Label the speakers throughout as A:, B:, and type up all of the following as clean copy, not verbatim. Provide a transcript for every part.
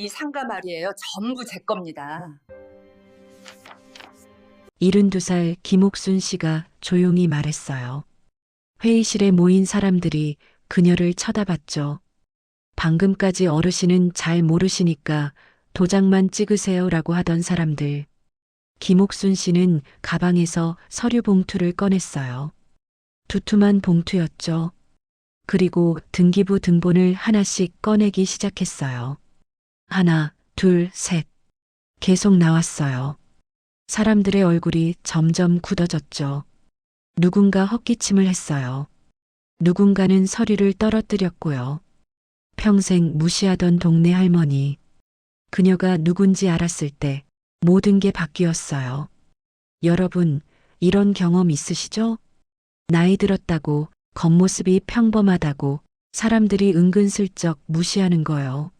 A: 이 상가 말이에요. 전부 제 겁니다.
B: 72살 김옥순 씨가 조용히 말했어요. 회의실에 모인 사람들이 그녀를 쳐다봤죠. 방금까지 어르신은 잘 모르시니까 도장만 찍으세요라고 하던 사람들. 김옥순 씨는 가방에서 서류 봉투를 꺼냈어요. 두툼한 봉투였죠. 그리고 등기부 등본을 하나씩 꺼내기 시작했어요. 하나, 둘, 셋. 계속 나왔어요. 사람들의 얼굴이 점점 굳어졌죠. 누군가 헛기침을 했어요. 누군가는 서류를 떨어뜨렸고요. 평생 무시하던 동네 할머니. 그녀가 누군지 알았을 때 모든 게 바뀌었어요. 여러분, 이런 경험 있으시죠? 나이 들었다고, 겉모습이 평범하다고 사람들이 은근슬쩍 무시하는 거요.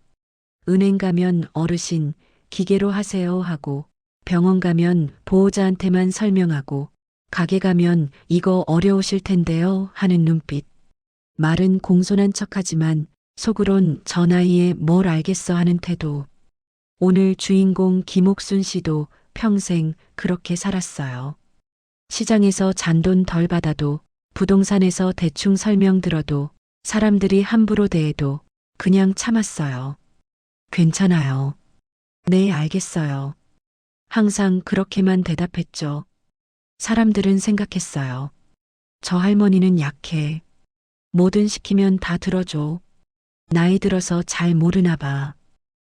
B: 은행 가면 어르신, 기계로 하세요 하고, 병원 가면 보호자한테만 설명하고, 가게 가면 이거 어려우실 텐데요 하는 눈빛. 말은 공손한 척하지만 속으론 저 나이에 뭘 알겠어 하는 태도. 오늘 주인공 김옥순 씨도 평생 그렇게 살았어요. 시장에서 잔돈 덜 받아도, 부동산에서 대충 설명 들어도, 사람들이 함부로 대해도 그냥 참았어요. 괜찮아요. 네, 알겠어요. 항상 그렇게만 대답했죠. 사람들은 생각했어요. 저 할머니는 약해. 뭐든 시키면 다 들어줘. 나이 들어서 잘 모르나 봐.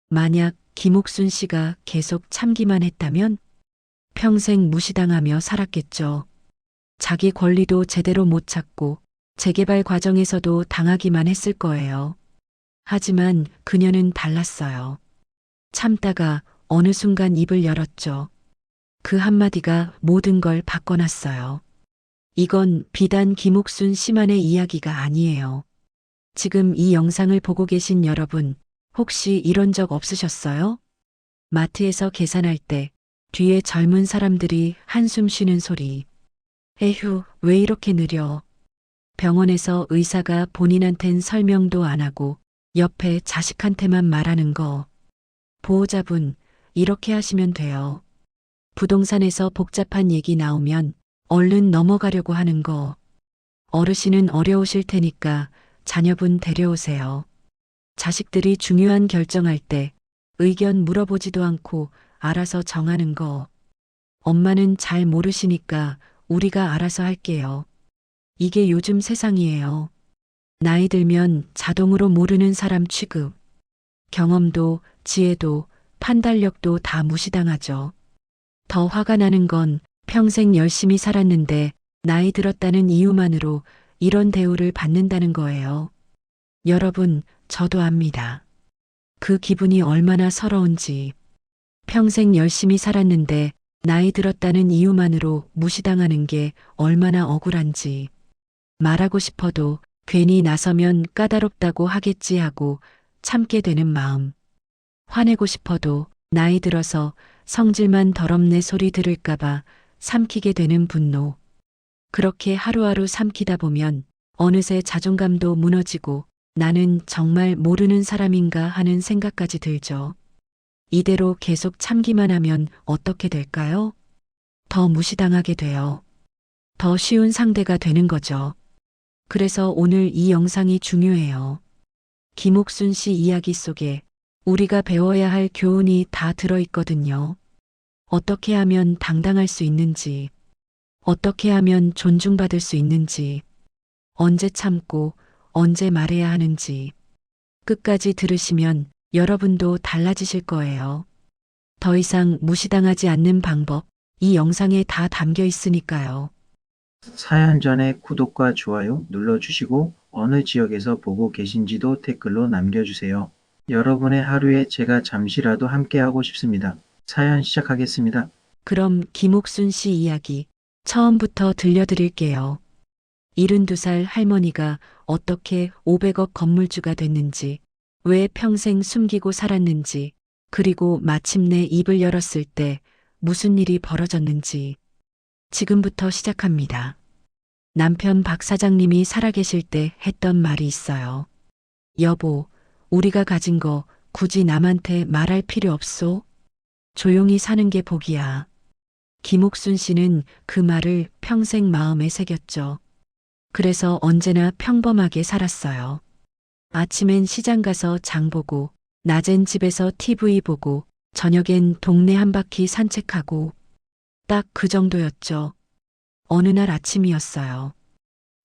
B: 만약 김옥순 씨가 계속 참기만 했다면 평생 무시당하며 살았겠죠. 자기 권리도 제대로 못 찾고 재개발 과정에서도 당하기만 했을 거예요. 하지만 그녀는 달랐어요. 참다가 어느 순간 입을 열었죠. 그 한마디가 모든 걸 바꿔놨어요. 이건 비단 김옥순 씨만의 이야기가 아니에요. 지금 이 영상을 보고 계신 여러분, 혹시 이런 적 없으셨어요? 마트에서 계산할 때 뒤에 젊은 사람들이 한숨 쉬는 소리. 에휴, 왜 이렇게 느려? 병원에서 의사가 본인한텐 설명도 안 하고 옆에 자식한테만 말하는 거. 보호자분, 이렇게 하시면 돼요. 부동산에서 복잡한 얘기 나오면 얼른 넘어가려고 하는 거. 어르신은 어려우실 테니까 자녀분 데려오세요. 자식들이 중요한 결정할 때 의견 물어보지도 않고 알아서 정하는 거. 엄마는 잘 모르시니까 우리가 알아서 할게요. 이게 요즘 세상이에요. 나이 들면 자동으로 모르는 사람 취급. 경험도, 지혜도, 판단력도 다 무시당하죠. 더 화가 나는 건 평생 열심히 살았는데 나이 들었다는 이유만으로 이런 대우를 받는다는 거예요. 여러분, 저도 압니다. 그 기분이 얼마나 서러운지. 평생 열심히 살았는데 나이 들었다는 이유만으로 무시당하는 게 얼마나 억울한지. 말하고 싶어도 괜히 나서면 까다롭다고 하겠지 하고 참게 되는 마음. 화내고 싶어도 나이 들어서 성질만 더럽네 소리 들을까봐 삼키게 되는 분노. 그렇게 하루하루 삼키다 보면 어느새 자존감도 무너지고 나는 정말 모르는 사람인가 하는 생각까지 들죠. 이대로 계속 참기만 하면 어떻게 될까요? 더 무시당하게 돼요. 더 쉬운 상대가 되는 거죠. 그래서 오늘 이 영상이 중요해요. 김옥순 씨 이야기 속에 우리가 배워야 할 교훈이 다 들어있거든요. 어떻게 하면 당당할 수 있는지, 어떻게 하면 존중받을 수 있는지, 언제 참고 언제 말해야 하는지. 끝까지 들으시면 여러분도 달라지실 거예요. 더 이상 무시당하지 않는 방법, 이 영상에 다 담겨 있으니까요.
C: 사연 전에 구독과 좋아요 눌러주시고 어느 지역에서 보고 계신지도 댓글로 남겨주세요. 여러분의 하루에 제가 잠시라도 함께하고 싶습니다. 사연 시작하겠습니다.
B: 그럼 김옥순 씨 이야기 처음부터 들려드릴게요. 72살 할머니가 어떻게 500억 건물주가 됐는지, 왜 평생 숨기고 살았는지, 그리고 마침내 입을 열었을 때 무슨 일이 벌어졌는지. 지금부터 시작합니다. 남편 박 사장님이 살아계실 때 했던 말이 있어요. 여보, 우리가 가진 거 굳이 남한테 말할 필요 없소. 조용히 사는 게 복이야. 김옥순 씨는 그 말을 평생 마음에 새겼죠. 그래서 언제나 평범하게 살았어요. 아침엔 시장 가서 장 보고, 낮엔 집에서 TV 보고, 저녁엔 동네 한 바퀴 산책하고, 딱 그 정도였죠. 어느 날 아침이었어요.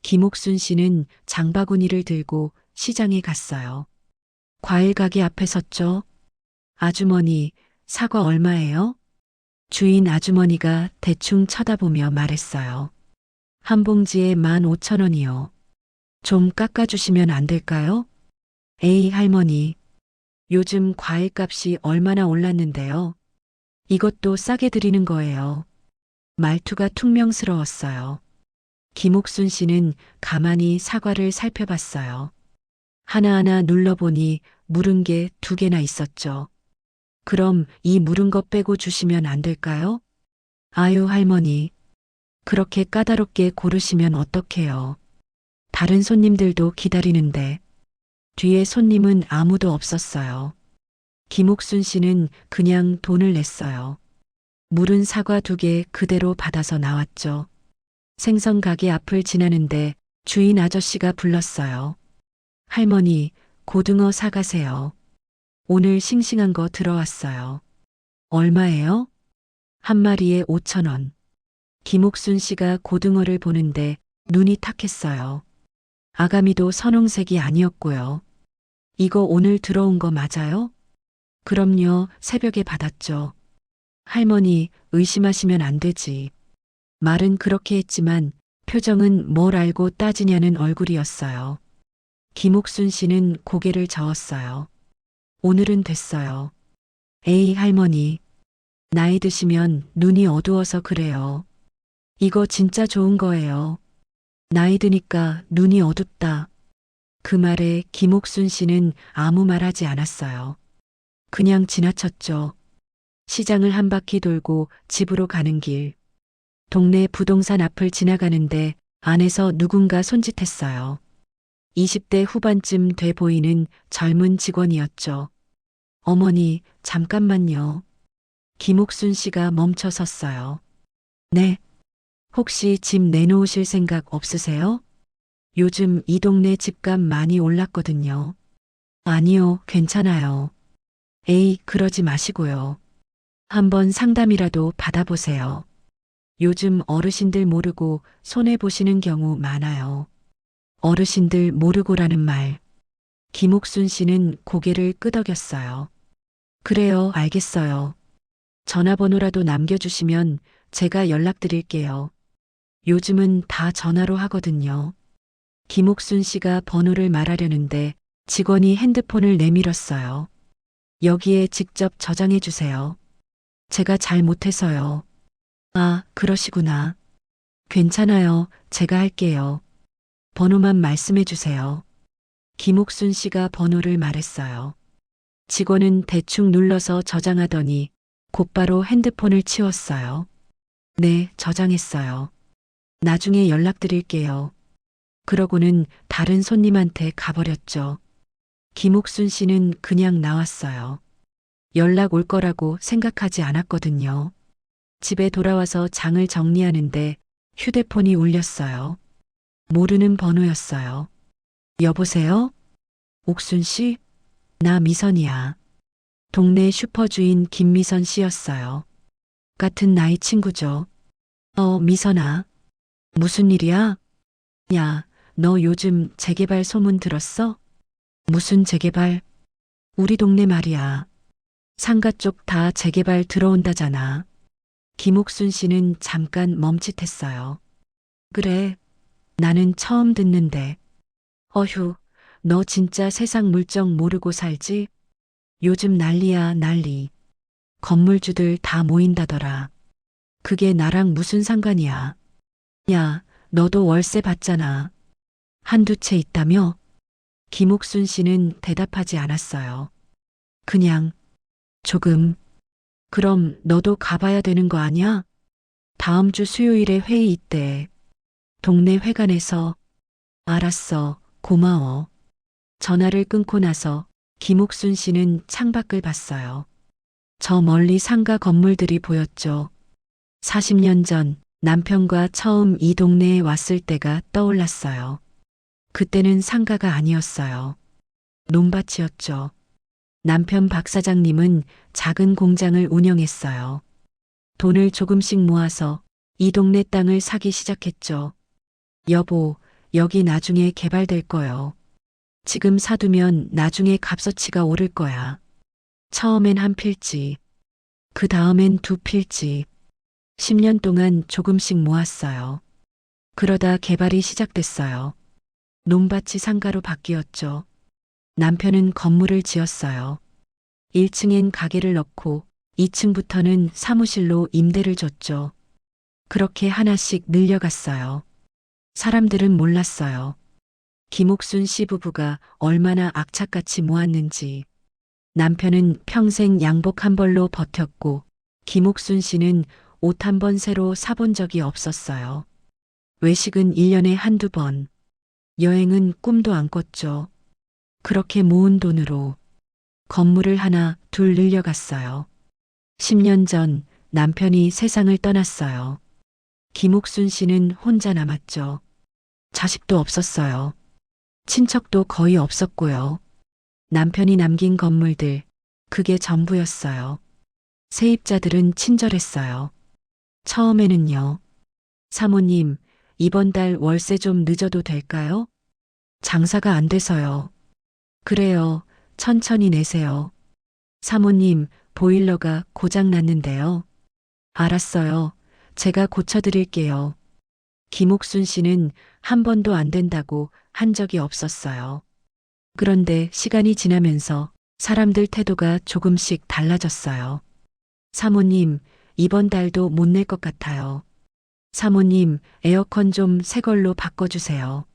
B: 김옥순 씨는 장바구니를 들고 시장에 갔어요. 과일 가게 앞에 섰죠. 아주머니, 사과 얼마예요? 주인 아주머니가 대충 쳐다보며 말했어요. 한 봉지에 15,000원이요. 좀 깎아주시면 안 될까요? 에이, 할머니. 요즘 과일값이 얼마나 올랐는데요. 이것도 싸게 드리는 거예요. 말투가 퉁명스러웠어요. 김옥순 씨는 가만히 사과를 살펴봤어요. 하나하나 눌러보니 물은 게 2개나 있었죠. 그럼 이 물은 거 빼고 주시면 안 될까요? 아유, 할머니. 그렇게 까다롭게 고르시면 어떡해요. 다른 손님들도 기다리는데. 뒤에 손님은 아무도 없었어요. 김옥순 씨는 그냥 돈을 냈어요. 물은 사과 2개 그대로 받아서 나왔죠. 생선 가게 앞을 지나는데 주인 아저씨가 불렀어요. 할머니, 고등어 사가세요. 오늘 싱싱한 거 들어왔어요. 얼마예요? 한 마리에 5,000원. 김옥순 씨가 고등어를 보는데 눈이 탁했어요. 아가미도 선홍색이 아니었고요. 이거 오늘 들어온 거 맞아요? 그럼요, 새벽에 받았죠. 할머니, 의심하시면 안 되지. 말은 그렇게 했지만 표정은 뭘 알고 따지냐는 얼굴이었어요. 김옥순 씨는 고개를 저었어요. 오늘은 됐어요. 에이, 할머니. 나이 드시면 눈이 어두워서 그래요. 이거 진짜 좋은 거예요. 나이 드니까 눈이 어둡다. 그 말에 김옥순 씨는 아무 말 하지 않았어요. 그냥 지나쳤죠. 시장을 한 바퀴 돌고 집으로 가는 길. 동네 부동산 앞을 지나가는데 안에서 누군가 손짓했어요. 20대 후반쯤 돼 보이는 젊은 직원이었죠. 어머니, 잠깐만요. 김옥순 씨가 멈춰 섰어요. 네. 혹시 집 내놓으실 생각 없으세요? 요즘 이 동네 집값 많이 올랐거든요. 아니요, 괜찮아요. 에이, 그러지 마시고요. 한번 상담이라도 받아보세요. 요즘 어르신들 모르고 손해보시는 경우 많아요. 어르신들 모르고라는 말. 김옥순 씨는 고개를 끄덕였어요. 그래요, 알겠어요. 전화번호라도 남겨주시면 제가 연락드릴게요. 요즘은 다 전화로 하거든요. 김옥순 씨가 번호를 말하려는데 직원이 핸드폰을 내밀었어요. 여기에 직접 저장해 주세요. 제가 잘 못해서요. 아, 그러시구나. 괜찮아요. 제가 할게요. 번호만 말씀해 주세요. 김옥순 씨가 번호를 말했어요. 직원은 대충 눌러서 저장하더니 곧바로 핸드폰을 치웠어요. 네, 저장했어요. 나중에 연락드릴게요. 그러고는 다른 손님한테 가버렸죠. 김옥순 씨는 그냥 나왔어요. 연락 올 거라고 생각하지 않았거든요. 집에 돌아와서 장을 정리하는데 휴대폰이 울렸어요. 모르는 번호였어요. 여보세요? 옥순 씨? 나 미선이야. 동네 슈퍼 주인 김미선 씨였어요. 같은 나이 친구죠. 미선아. 무슨 일이야? 야, 너 요즘 재개발 소문 들었어? 무슨 재개발? 우리 동네 말이야. 상가 쪽 다 재개발 들어온다잖아. 김옥순 씨는 잠깐 멈칫했어요. 그래, 나는 처음 듣는데. 어휴, 너 진짜 세상 물정 모르고 살지? 요즘 난리야, 난리. 건물주들 다 모인다더라. 그게 나랑 무슨 상관이야. 야, 너도 월세 받잖아. 한두 채 있다며? 김옥순 씨는 대답하지 않았어요. 그냥, 조금. 그럼 너도 가봐야 되는 거 아니야? 다음 주 수요일에 회의 있대. 동네 회관에서. 알았어, 고마워. 전화를 끊고 나서 김옥순 씨는 창밖을 봤어요. 저 멀리 상가 건물들이 보였죠. 40년 전 남편과 처음 이 동네에 왔을 때가 떠올랐어요. 그때는 상가가 아니었어요. 논밭이었죠. 남편 박 사장님은 작은 공장을 운영했어요. 돈을 조금씩 모아서 이 동네 땅을 사기 시작했죠. 여보, 여기 나중에 개발될 거요. 지금 사두면 나중에 값어치가 오를 거야. 처음엔 한 필지, 그 다음엔 두 필지. 10년 동안 조금씩 모았어요. 그러다 개발이 시작됐어요. 논밭이 상가로 바뀌었죠. 남편은 건물을 지었어요. 1층엔 가게를 넣고 2층부터는 사무실로 임대를 줬죠. 그렇게 하나씩 늘려갔어요. 사람들은 몰랐어요. 김옥순 씨 부부가 얼마나 악착같이 모았는지. 남편은 평생 양복 한 벌로 버텼고 김옥순 씨는 옷 한 번 새로 사본 적이 없었어요. 외식은 1년에 한두 번. 여행은 꿈도 안 꿨죠. 그렇게 모은 돈으로 건물을 하나, 둘 늘려갔어요. 10년 전 남편이 세상을 떠났어요. 김옥순 씨는 혼자 남았죠. 자식도 없었어요. 친척도 거의 없었고요. 남편이 남긴 건물들, 그게 전부였어요. 세입자들은 친절했어요. 처음에는요. 사모님, 이번 달 월세 좀 늦어도 될까요? 장사가 안 돼서요. 그래요. 천천히 내세요. 사모님, 보일러가 고장 났는데요. 알았어요. 제가 고쳐드릴게요. 김옥순 씨는 한 번도 안 된다고 한 적이 없었어요. 그런데 시간이 지나면서 사람들 태도가 조금씩 달라졌어요. 사모님, 이번 달도 못 낼 것 같아요. 사모님, 에어컨 좀 새 걸로 바꿔주세요.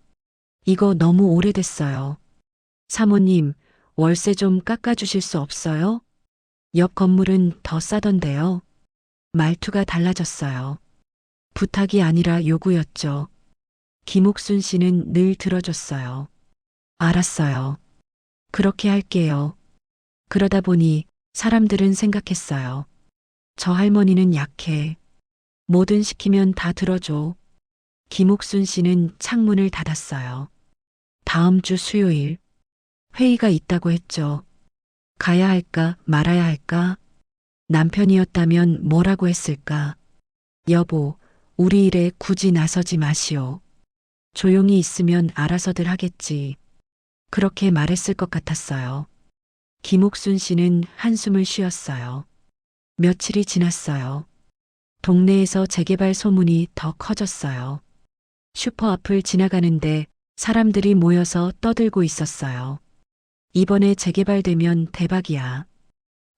B: 이거 너무 오래됐어요. 사모님, 월세 좀 깎아주실 수 없어요? 옆 건물은 더 싸던데요. 말투가 달라졌어요. 부탁이 아니라 요구였죠. 김옥순 씨는 늘 들어줬어요. 알았어요. 그렇게 할게요. 그러다 보니 사람들은 생각했어요. 저 할머니는 약해. 뭐든 시키면 다 들어줘. 김옥순 씨는 창문을 닫았어요. 다음 주 수요일 회의가 있다고 했죠. 가야 할까 말아야 할까? 남편이었다면 뭐라고 했을까? 여보, 우리 일에 굳이 나서지 마시오. 조용히 있으면 알아서들 하겠지. 그렇게 말했을 것 같았어요. 김옥순 씨는 한숨을 쉬었어요. 며칠이 지났어요. 동네에서 재개발 소문이 더 커졌어요. 슈퍼 앞을 지나가는데 사람들이 모여서 떠들고 있었어요. 이번에 재개발되면 대박이야.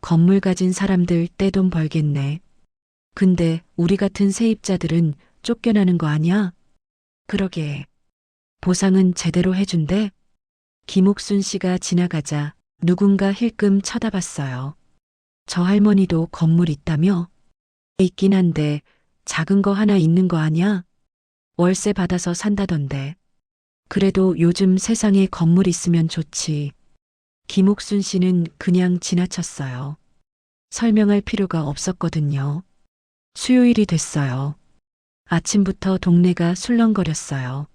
B: 건물 가진 사람들 떼돈 벌겠네. 근데 우리 같은 세입자들은 쫓겨나는 거 아니야? 그러게. 보상은 제대로 해준대? 김옥순 씨가 지나가자 누군가 힐끔 쳐다봤어요. 저 할머니도 건물 있다며? 있긴 한데 작은 거 하나 있는 거 아니야? 월세 받아서 산다던데. 그래도 요즘 세상에 건물 있으면 좋지. 김옥순 씨는 그냥 지나쳤어요. 설명할 필요가 없었거든요. 수요일이 됐어요. 아침부터 동네가 술렁거렸어요.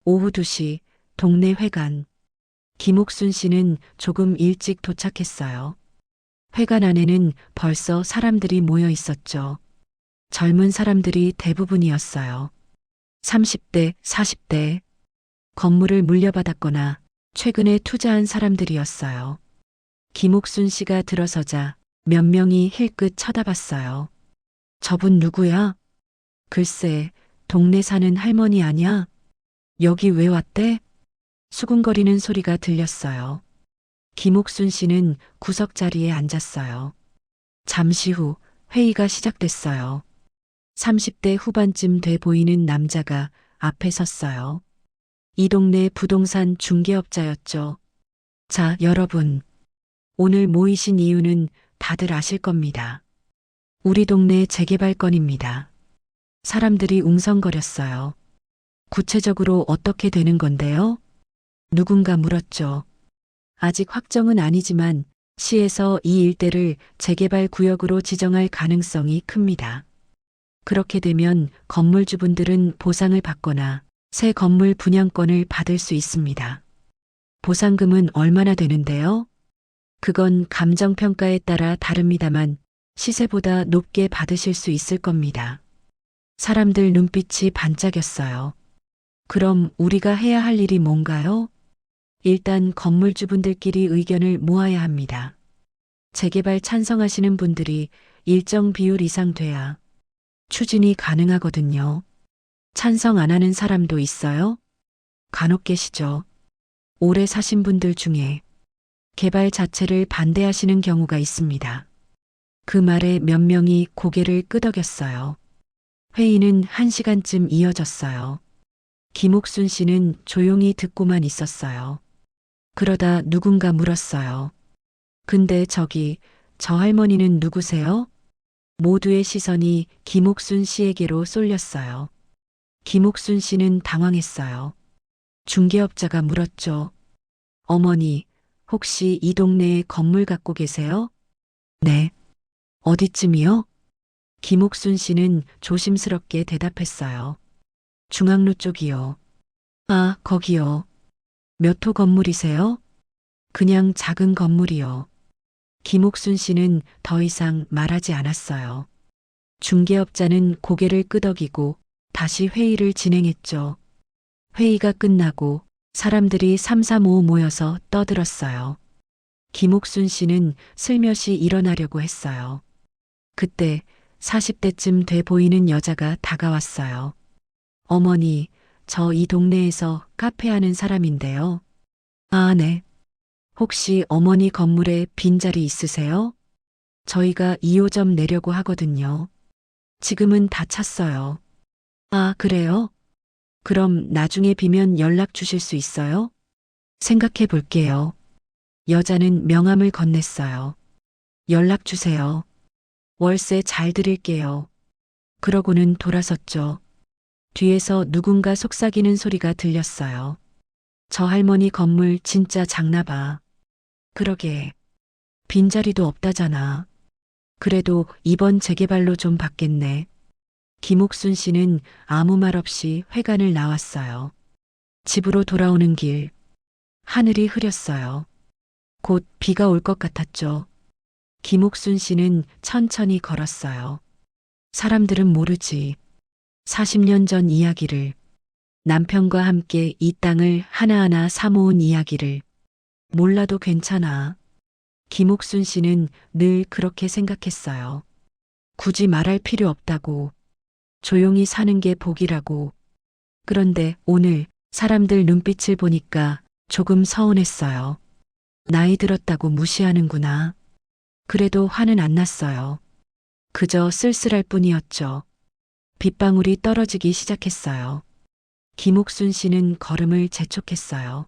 B: 오후 2시 동네 회관. 김옥순 씨는 조금 일찍 도착했어요. 회관 안에는 벌써 사람들이 모여 있었죠. 젊은 사람들이 대부분이었어요. 30대, 40대. 건물을 물려받았거나 최근에 투자한 사람들이었어요. 김옥순 씨가 들어서자 몇 명이 힐끗 쳐다봤어요. 저분 누구야? 글쎄, 동네 사는 할머니 아냐? 여기 왜 왔대? 수군거리는 소리가 들렸어요. 김옥순 씨는 구석자리에 앉았어요. 잠시 후 회의가 시작됐어요. 30대 후반쯤 돼 보이는 남자가 앞에 섰어요. 이 동네 부동산 중개업자였죠. 자, 여러분. 오늘 모이신 이유는 다들 아실 겁니다. 우리 동네 재개발 건입니다. 사람들이 웅성거렸어요. 구체적으로 어떻게 되는 건데요? 누군가 물었죠. 아직 확정은 아니지만 시에서 이 일대를 재개발 구역으로 지정할 가능성이 큽니다. 그렇게 되면 건물주분들은 보상을 받거나 새 건물 분양권을 받을 수 있습니다. 보상금은 얼마나 되는데요? 그건 감정평가에 따라 다릅니다만 시세보다 높게 받으실 수 있을 겁니다. 사람들 눈빛이 반짝였어요. 그럼 우리가 해야 할 일이 뭔가요? 일단 건물주분들끼리 의견을 모아야 합니다. 재개발 찬성하시는 분들이 일정 비율 이상 돼야 추진이 가능하거든요. 찬성 안 하는 사람도 있어요? 간혹 계시죠. 오래 사신 분들 중에 개발 자체를 반대하시는 경우가 있습니다. 그 말에 몇 명이 고개를 끄덕였어요. 회의는 1시간쯤 이어졌어요. 김옥순 씨는 조용히 듣고만 있었어요. 그러다 누군가 물었어요. 근데 저기, 저 할머니는 누구세요? 모두의 시선이 김옥순 씨에게로 쏠렸어요. 김옥순 씨는 당황했어요. 중개업자가 물었죠. 어머니, 혹시 이 동네에 건물 갖고 계세요? 네. 어디쯤이요? 김옥순 씨는 조심스럽게 대답했어요. 중앙로 쪽이요. 아, 거기요. 몇 호 건물이세요? 그냥 작은 건물이요. 김옥순 씨는 더 이상 말하지 않았어요. 중개업자는 고개를 끄덕이고 다시 회의를 진행했죠. 회의가 끝나고 사람들이 삼삼오오 모여서 떠들었어요. 김옥순 씨는 슬며시 일어나려고 했어요. 그때 40대쯤 돼 보이는 여자가 다가왔어요. 어머니, 저 이 동네에서 카페 하는 사람인데요. 아, 네. 혹시 어머니 건물에 빈자리 있으세요? 저희가 2호점 내려고 하거든요. 지금은 다 찼어요. 아, 그래요? 그럼 나중에 비면 연락 주실 수 있어요? 생각해 볼게요. 여자는 명함을 건넸어요. 연락 주세요. 월세 잘 드릴게요. 그러고는 돌아섰죠. 뒤에서 누군가 속삭이는 소리가 들렸어요. 저 할머니 건물 진짜 작나 봐. 그러게. 빈자리도 없다잖아. 그래도 이번 재개발로 좀 받겠네. 김옥순 씨는 아무 말 없이 회관을 나왔어요. 집으로 돌아오는 길. 하늘이 흐렸어요. 곧 비가 올 것 같았죠. 김옥순 씨는 천천히 걸었어요. 사람들은 모르지. 40년 전 이야기를, 남편과 함께 이 땅을 하나하나 사모은 이야기를. 몰라도 괜찮아. 김옥순 씨는 늘 그렇게 생각했어요. 굳이 말할 필요 없다고. 조용히 사는 게 복이라고. 그런데 오늘 사람들 눈빛을 보니까 조금 서운했어요. 나이 들었다고 무시하는구나. 그래도 화는 안 났어요. 그저 쓸쓸할 뿐이었죠. 빗방울이 떨어지기 시작했어요. 김옥순 씨는 걸음을 재촉했어요.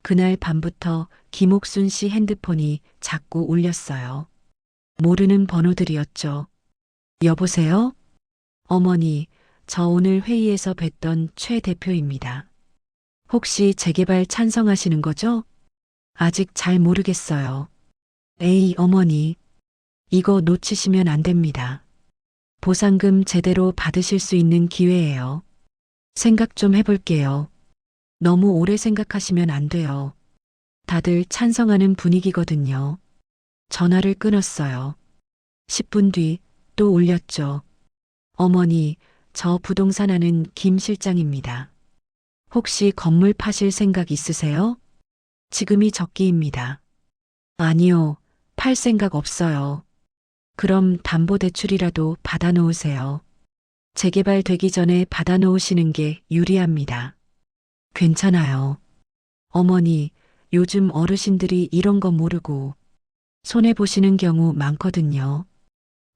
B: 그날 밤부터 김옥순 씨 핸드폰이 자꾸 울렸어요. 모르는 번호들이었죠. 여보세요? 어머니, 저 오늘 회의에서 뵀던 최 대표입니다. 혹시 재개발 찬성하시는 거죠? 아직 잘 모르겠어요. 에이, 어머니. 이거 놓치시면 안 됩니다. 보상금 제대로 받으실 수 있는 기회예요. 생각 좀 해볼게요. 너무 오래 생각하시면 안 돼요. 다들 찬성하는 분위기거든요. 전화를 끊었어요. 10분 뒤 또 울렸죠. 어머니, 저 부동산 하는 김 실장입니다. 혹시 건물 파실 생각 있으세요? 지금이 적기입니다. 아니요, 팔 생각 없어요. 그럼 담보대출이라도 받아놓으세요. 재개발 되기 전에 받아놓으시는 게 유리합니다. 괜찮아요. 어머니, 요즘 어르신들이 이런 거 모르고 손해보시는 경우 많거든요.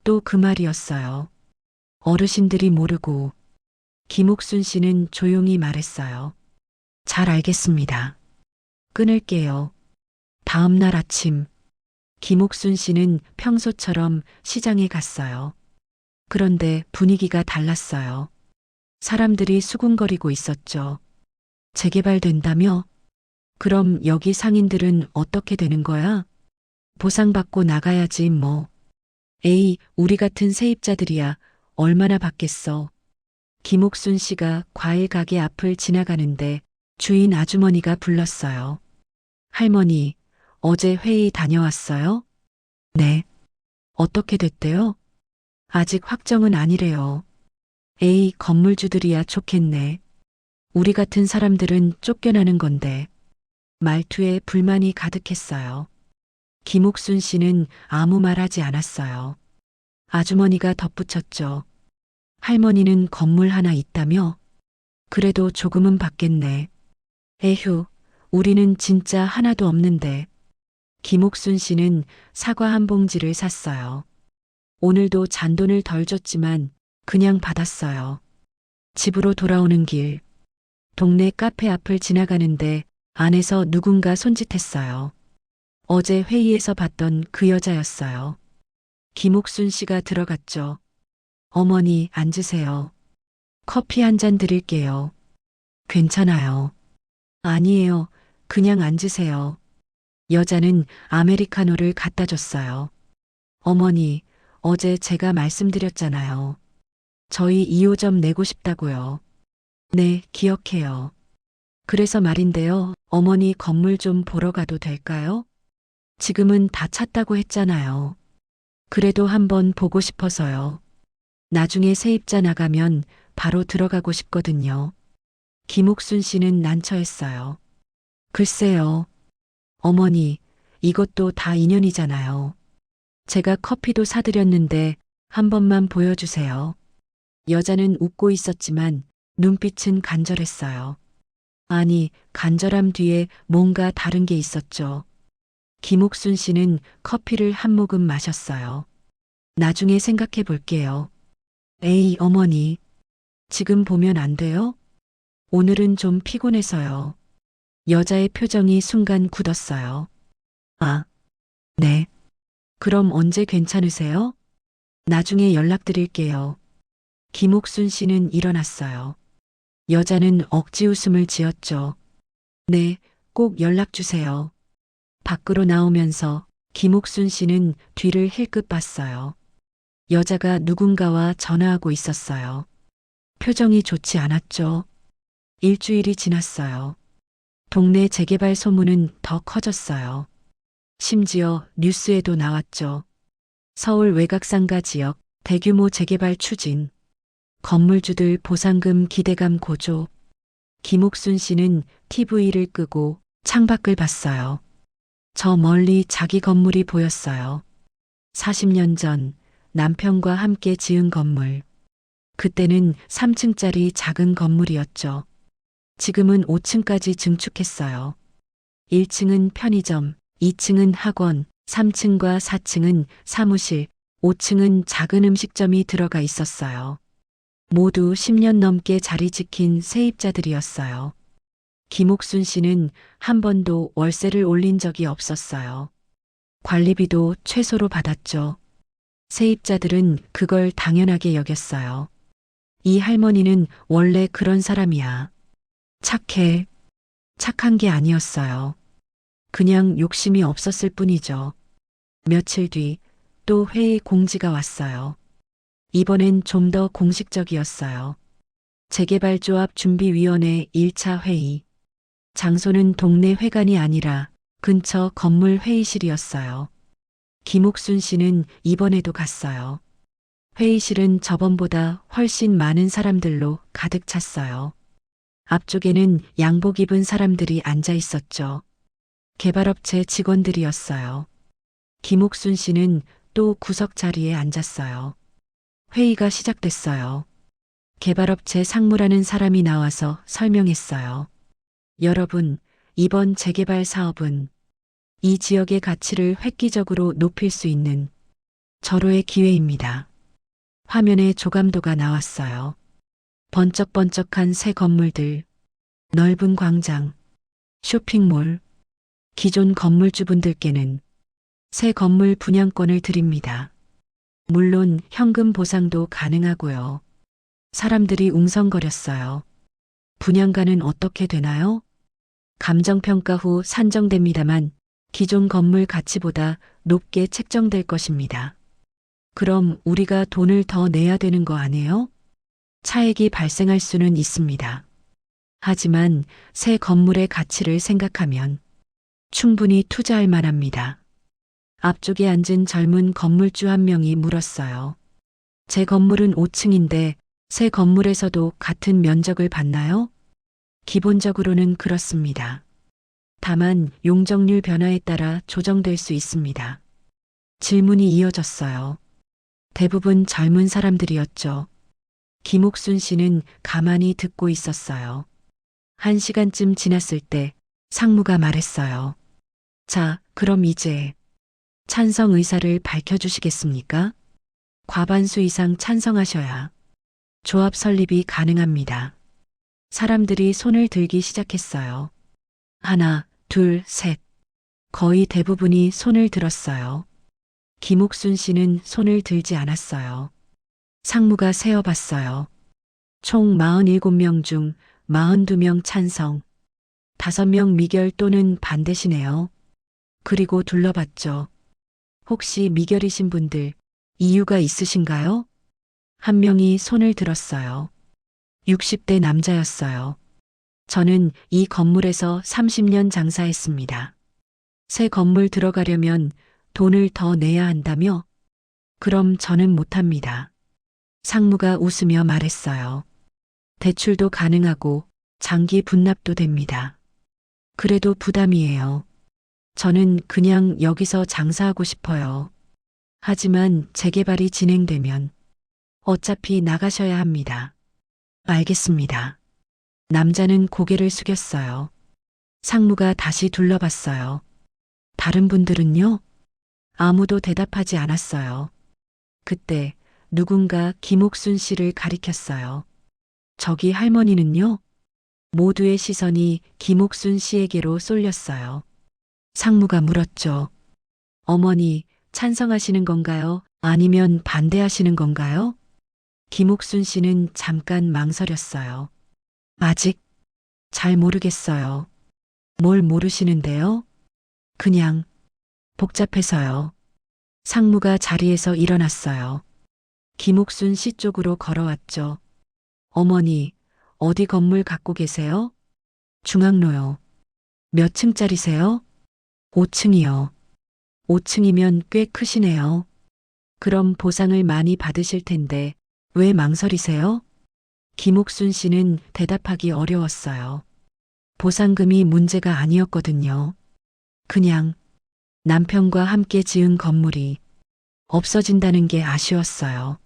B: 또 그 말이었어요. 어르신들이 모르고. 김옥순 씨는 조용히 말했어요. 잘 알겠습니다. 끊을게요. 다음 날 아침, 김옥순 씨는 평소처럼 시장에 갔어요. 그런데 분위기가 달랐어요. 사람들이 수군거리고 있었죠. 재개발된다며? 그럼 여기 상인들은 어떻게 되는 거야? 보상받고 나가야지 뭐. 에이, 우리 같은 세입자들이야 얼마나 받겠어. 김옥순 씨가 과일 가게 앞을 지나가는데 주인 아주머니가 불렀어요. 할머니, 어제 회의 다녀왔어요? 네. 어떻게 됐대요? 아직 확정은 아니래요. 에이, 건물주들이야 좋겠네. 우리 같은 사람들은 쫓겨나는 건데. 말투에 불만이 가득했어요. 김옥순 씨는 아무 말 하지 않았어요. 아주머니가 덧붙였죠. 할머니는 건물 하나 있다며? 그래도 조금은 받겠네. 에휴, 우리는 진짜 하나도 없는데. 김옥순 씨는 사과 한 봉지를 샀어요. 오늘도 잔돈을 덜 줬지만 그냥 받았어요. 집으로 돌아오는 길, 동네 카페 앞을 지나가는데 안에서 누군가 손짓했어요. 어제 회의에서 봤던 그 여자였어요. 김옥순 씨가 들어갔죠. 어머니, 앉으세요. 커피 한 잔 드릴게요. 괜찮아요. 아니에요. 그냥 앉으세요. 여자는 아메리카노를 갖다 줬어요. 어머니, 어제 제가 말씀드렸잖아요. 저희 2호점 내고 싶다고요. 네, 기억해요. 그래서 말인데요. 어머니 건물 좀 보러 가도 될까요? 지금은 다 찼다고 했잖아요. 그래도 한번 보고 싶어서요. 나중에 세입자 나가면 바로 들어가고 싶거든요. 김옥순 씨는 난처했어요. 글쎄요. 어머니, 이것도 다 인연이잖아요. 제가 커피도 사드렸는데 한 번만 보여주세요. 여자는 웃고 있었지만 눈빛은 간절했어요. 아니, 간절함 뒤에 뭔가 다른 게 있었죠. 김옥순 씨는 커피를 한 모금 마셨어요. 나중에 생각해 볼게요. 에이, 어머니. 지금 보면 안 돼요? 오늘은 좀 피곤해서요. 여자의 표정이 순간 굳었어요. 아, 네. 그럼 언제 괜찮으세요? 나중에 연락드릴게요. 김옥순 씨는 일어났어요. 여자는 억지 웃음을 지었죠. 네, 꼭 연락 주세요. 밖으로 나오면서 김옥순 씨는 뒤를 힐끗 봤어요. 여자가 누군가와 전화하고 있었어요. 표정이 좋지 않았죠. 일주일이 지났어요. 동네 재개발 소문은 더 커졌어요. 심지어 뉴스에도 나왔죠. 서울 외곽상가 지역 대규모 재개발 추진. 건물주들 보상금 기대감 고조. 김옥순 씨는 TV를 끄고 창밖을 봤어요. 저 멀리 자기 건물이 보였어요. 40년 전 남편과 함께 지은 건물. 그때는 3층짜리 작은 건물이었죠. 지금은 5층까지 증축했어요. 1층은 편의점, 2층은 학원, 3층과 4층은 사무실, 5층은 작은 음식점이 들어가 있었어요. 모두 10년 넘게 자리 지킨 세입자들이었어요. 김옥순 씨는 한 번도 월세를 올린 적이 없었어요. 관리비도 최소로 받았죠. 세입자들은 그걸 당연하게 여겼어요. 이 할머니는 원래 그런 사람이야. 착해. 착한 게 아니었어요. 그냥 욕심이 없었을 뿐이죠. 며칠 뒤 또 회의 공지가 왔어요. 이번엔 좀 더 공식적이었어요. 재개발조합 준비위원회 1차 회의. 장소는 동네 회관이 아니라 근처 건물 회의실이었어요. 김옥순 씨는 이번에도 갔어요. 회의실은 저번보다 훨씬 많은 사람들로 가득 찼어요. 앞쪽에는 양복 입은 사람들이 앉아 있었죠. 개발업체 직원들이었어요. 김옥순 씨는 또 구석 자리에 앉았어요. 회의가 시작됐어요. 개발업체 상무라는 사람이 나와서 설명했어요. 여러분, 이번 재개발 사업은 이 지역의 가치를 획기적으로 높일 수 있는 절호의 기회입니다. 화면에 조감도가 나왔어요. 번쩍번쩍한 새 건물들, 넓은 광장, 쇼핑몰, 기존 건물주분들께는 새 건물 분양권을 드립니다. 물론 현금 보상도 가능하고요. 사람들이 웅성거렸어요. 분양가는 어떻게 되나요? 감정평가 후 산정됩니다만 기존 건물 가치보다 높게 책정될 것입니다. 그럼 우리가 돈을 더 내야 되는 거 아니에요? 차액이 발생할 수는 있습니다. 하지만 새 건물의 가치를 생각하면 충분히 투자할 만합니다. 앞쪽에 앉은 젊은 건물주 한 명이 물었어요. 제 건물은 5층인데 새 건물에서도 같은 면적을 받나요? 기본적으로는 그렇습니다. 다만 용적률 변화에 따라 조정될 수 있습니다. 질문이 이어졌어요. 대부분 젊은 사람들이었죠. 김옥순 씨는 가만히 듣고 있었어요. 1시간쯤 지났을 때 상무가 말했어요. 자, 그럼 이제 찬성 의사를 밝혀주시겠습니까? 과반수 이상 찬성하셔야 조합 설립이 가능합니다. 사람들이 손을 들기 시작했어요. 하나, 둘, 셋. 거의 대부분이 손을 들었어요. 김옥순 씨는 손을 들지 않았어요. 상무가 세어봤어요. 총 47명 중 42명 찬성, 5명 미결 또는 반대시네요. 그리고 둘러봤죠. 혹시 미결이신 분들 이유가 있으신가요? 한 명이 손을 들었어요. 60대 남자였어요. 저는 이 건물에서 30년 장사했습니다. 새 건물 들어가려면 돈을 더 내야 한다며? 그럼 저는 못합니다. 상무가 웃으며 말했어요. 대출도 가능하고 장기 분납도 됩니다. 그래도 부담이에요. 저는 그냥 여기서 장사하고 싶어요. 하지만 재개발이 진행되면 어차피 나가셔야 합니다. 알겠습니다. 남자는 고개를 숙였어요. 상무가 다시 둘러봤어요. 다른 분들은요? 아무도 대답하지 않았어요. 그때 누군가 김옥순 씨를 가리켰어요. 저기 할머니는요? 모두의 시선이 김옥순 씨에게로 쏠렸어요. 상무가 물었죠. 어머니, 찬성하시는 건가요? 아니면 반대하시는 건가요? 김옥순 씨는 잠깐 망설였어요. 아직 잘 모르겠어요. 뭘 모르시는데요? 그냥 복잡해서요. 상무가 자리에서 일어났어요. 김옥순 씨 쪽으로 걸어왔죠. 어머니, 어디 건물 갖고 계세요? 중앙로요. 몇 층짜리세요? 5층이요. 5층이면 꽤 크시네요. 그럼 보상을 많이 받으실 텐데 왜 망설이세요? 김옥순 씨는 대답하기 어려웠어요. 보상금이 문제가 아니었거든요. 그냥 남편과 함께 지은 건물이 없어진다는 게 아쉬웠어요.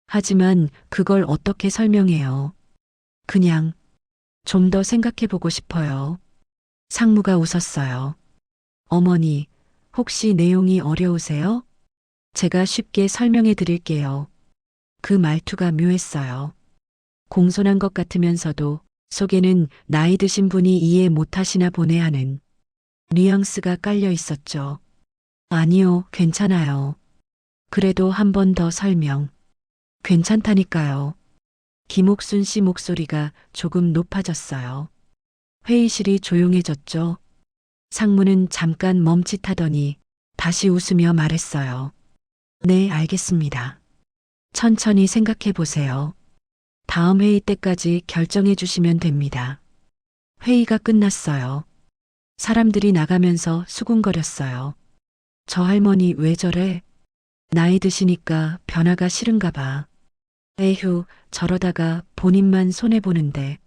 B: 하지만 그걸 어떻게 설명해요? 그냥 좀 더 생각해 보고 싶어요. 상무가 웃었어요. 어머니, 혹시 내용이 어려우세요? 제가 쉽게 설명해 드릴게요. 그 말투가 묘했어요. 공손한 것 같으면서도 속에는 나이 드신 분이 이해 못하시나 보네 하는 뉘앙스가 깔려 있었죠. 아니요, 괜찮아요. 그래도 한 번 더 설명. 괜찮다니까요. 김옥순 씨 목소리가 조금 높아졌어요. 회의실이 조용해졌죠. 상무는 잠깐 멈칫하더니 다시 웃으며 말했어요. 네, 알겠습니다. 천천히 생각해 보세요. 다음 회의 때까지 결정해 주시면 됩니다. 회의가 끝났어요. 사람들이 나가면서 수군거렸어요. 저 할머니 왜 저래? 나이 드시니까 변화가 싫은가 봐. 에휴, 저러다가 본인만 손해보는데.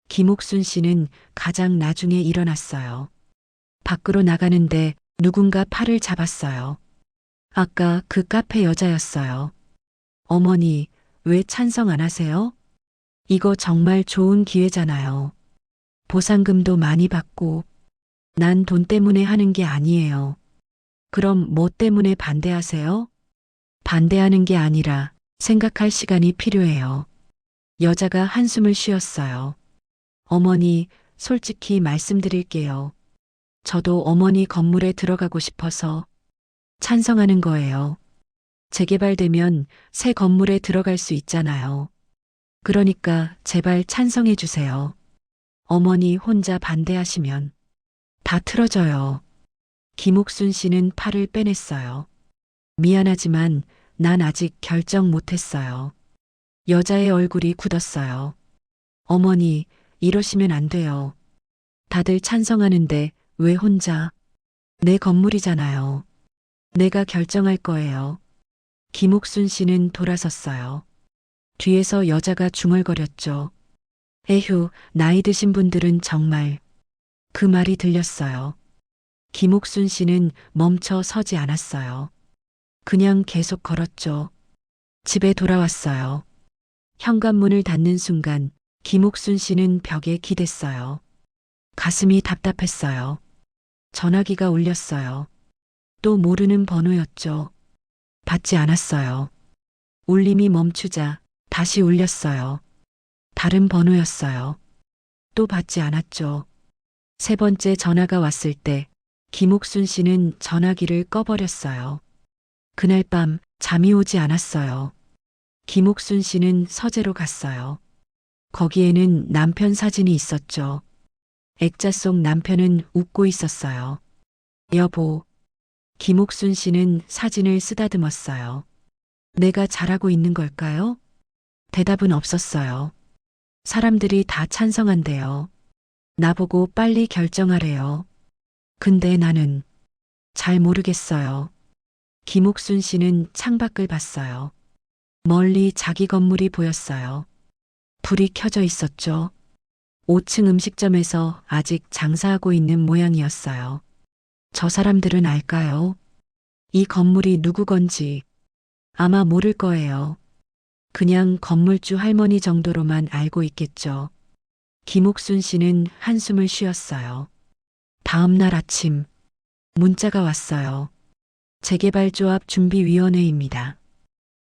B: 김옥순 씨는 가장 나중에 일어났어요. 밖으로 나가는데 누군가 팔을 잡았어요. 아까 그 카페 여자였어요. 어머니, 왜 찬성 안 하세요? 이거 정말 좋은 기회잖아요. 보상금도 많이 받고, 난 돈 때문에 하는 게 아니에요. 그럼 뭐 때문에 반대하세요? 반대하는 게 아니라 생각할 시간이 필요해요. 여자가 한숨을 쉬었어요. 어머니, 솔직히 말씀드릴게요. 저도 어머니 건물에 들어가고 싶어서 찬성하는 거예요. 재개발되면 새 건물에 들어갈 수 있잖아요. 그러니까 제발 찬성해 주세요. 어머니 혼자 반대하시면 다 틀어져요. 김옥순 씨는 팔을 빼냈어요. 미안하지만 난 아직 결정 못했어요. 여자의 얼굴이 굳었어요. 어머니, 이러시면 안 돼요. 다들 찬성하는데 왜 혼자? 내 건물이잖아요. 내가 결정할 거예요. 김옥순 씨는 돌아섰어요. 뒤에서 여자가 중얼거렸죠. 에휴, 나이 드신 분들은 정말. 그 말이 들렸어요. 김옥순 씨는 멈춰 서지 않았어요. 그냥 계속 걸었죠. 집에 돌아왔어요. 현관문을 닫는 순간 김옥순 씨는 벽에 기댔어요. 가슴이 답답했어요. 전화기가 울렸어요. 또 모르는 번호였죠. 받지 않았어요. 울림이 멈추자 다시 울렸어요. 다른 번호였어요. 또 받지 않았죠. 세 번째 전화가 왔을 때 김옥순 씨는 전화기를 꺼버렸어요. 그날 밤 잠이 오지 않았어요. 김옥순 씨는 서재로 갔어요. 거기에는 남편 사진이 있었죠. 액자 속 남편은 웃고 있었어요. 여보. 김옥순 씨는 사진을 쓰다듬었어요. 내가 잘하고 있는 걸까요? 대답은 없었어요. 사람들이 다 찬성한대요. 나보고 빨리 결정하래요. 근데 나는 잘 모르겠어요. 김옥순 씨는 창밖을 봤어요. 멀리 자기 건물이 보였어요. 불이 켜져 있었죠. 5층 음식점에서 아직 장사하고 있는 모양이었어요. 저 사람들은 알까요? 이 건물이 누구 건지 아마 모를 거예요. 그냥 건물주 할머니 정도로만 알고 있겠죠. 김옥순 씨는 한숨을 쉬었어요. 다음 날 아침 문자가 왔어요. 재개발조합 준비위원회입니다.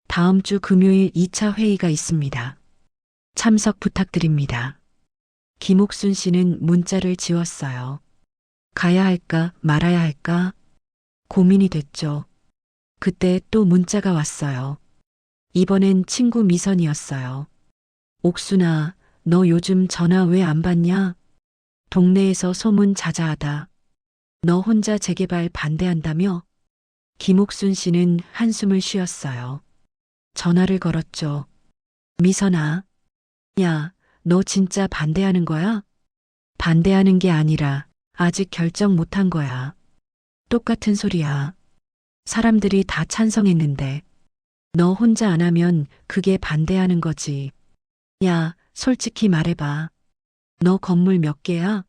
B: 다음 주 금요일 2차 회의가 있습니다. 참석 부탁드립니다. 김옥순 씨는 문자를 지웠어요. 가야 할까 말아야 할까 고민이 됐죠. 그때 또 문자가 왔어요. 이번엔 친구 미선이었어요. 옥순아, 너 요즘 전화 왜 안 받냐? 동네에서 소문 자자하다. 너 혼자 재개발 반대한다며? 김옥순 씨는 한숨을 쉬었어요. 전화를 걸었죠. 미선아, 야, 너 진짜 반대하는 거야? 반대하는 게 아니라 아직 결정 못한 거야. 똑같은 소리야. 사람들이 다 찬성했는데 너 혼자 안 하면 그게 반대하는 거지. 야, 솔직히 말해봐. 너 건물 몇 개야?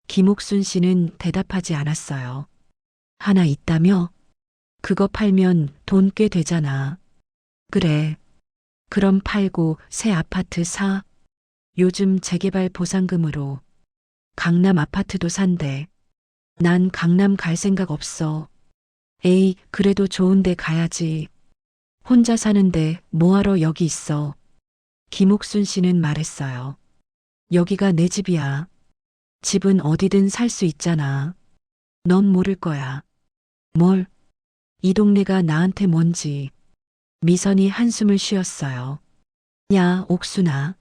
B: 김옥순 씨는 대답하지 않았어요. 하나 있다며? 그거 팔면 돈 꽤 되잖아. 그래. 그럼 팔고 새 아파트 사. 요즘 재개발 보상금으로 강남 아파트도 산대. 난 강남 갈 생각 없어. 에이, 그래도 좋은데 가야지. 혼자 사는데 뭐하러 여기 있어. 김옥순 씨는 말했어요. 여기가 내 집이야. 집은 어디든 살 수 있잖아. 넌 모를 거야. 뭘? 이 동네가 나한테 뭔지. 미선이 한숨을 쉬었어요. 야, 옥순아.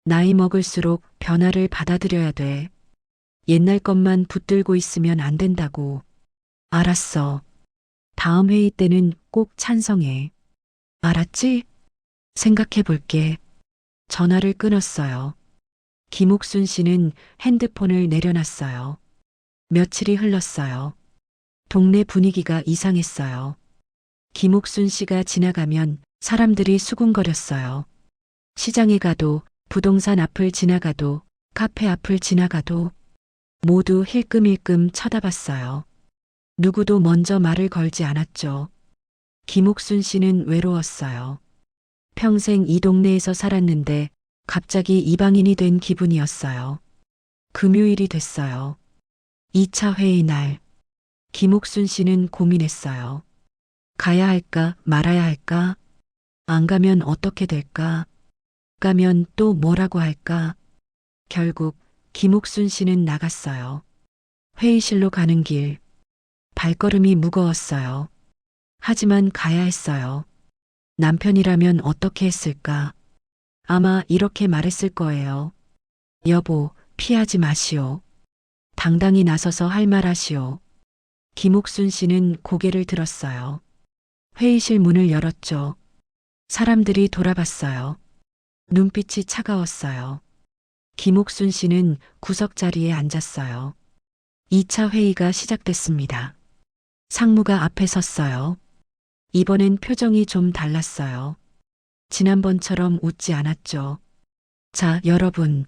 B: 나이 먹을수록 변화를 받아들여야 돼. 옛날 것만 붙들고 있으면 안 된다고. 알았어. 다음 회의 때는 꼭 찬성해. 알았지? 생각해 볼게. 전화를 끊었어요. 김옥순 씨는 핸드폰을 내려놨어요. 며칠이 흘렀어요. 동네 분위기가 이상했어요. 김옥순 씨가 지나가면 사람들이 수군거렸어요. 시장에 가도, 부동산 앞을 지나가도, 카페 앞을 지나가도 모두 힐끔힐끔 쳐다봤어요. 누구도 먼저 말을 걸지 않았죠. 김옥순 씨는 외로웠어요. 평생 이 동네에서 살았는데 갑자기 이방인이 된 기분이었어요. 금요일이 됐어요. 2차 회의 날. 김옥순 씨는 고민했어요. 가야 할까 말아야 할까? 안 가면 어떻게 될까? 가면 또 뭐라고 할까? 결국 김옥순 씨는 나갔어요. 회의실로 가는 길. 발걸음이 무거웠어요. 하지만 가야 했어요. 남편이라면 어떻게 했을까? 아마 이렇게 말했을 거예요. 여보, 피하지 마시오. 당당히 나서서 할 말 하시오. 김옥순 씨는 고개를 들었어요. 회의실 문을 열었죠. 사람들이 돌아봤어요. 눈빛이 차가웠어요. 김옥순 씨는 구석 자리에 앉았어요. 2차 회의가 시작됐습니다. 상무가 앞에 섰어요. 이번엔 표정이 좀 달랐어요. 지난번처럼 웃지 않았죠. 자, 여러분.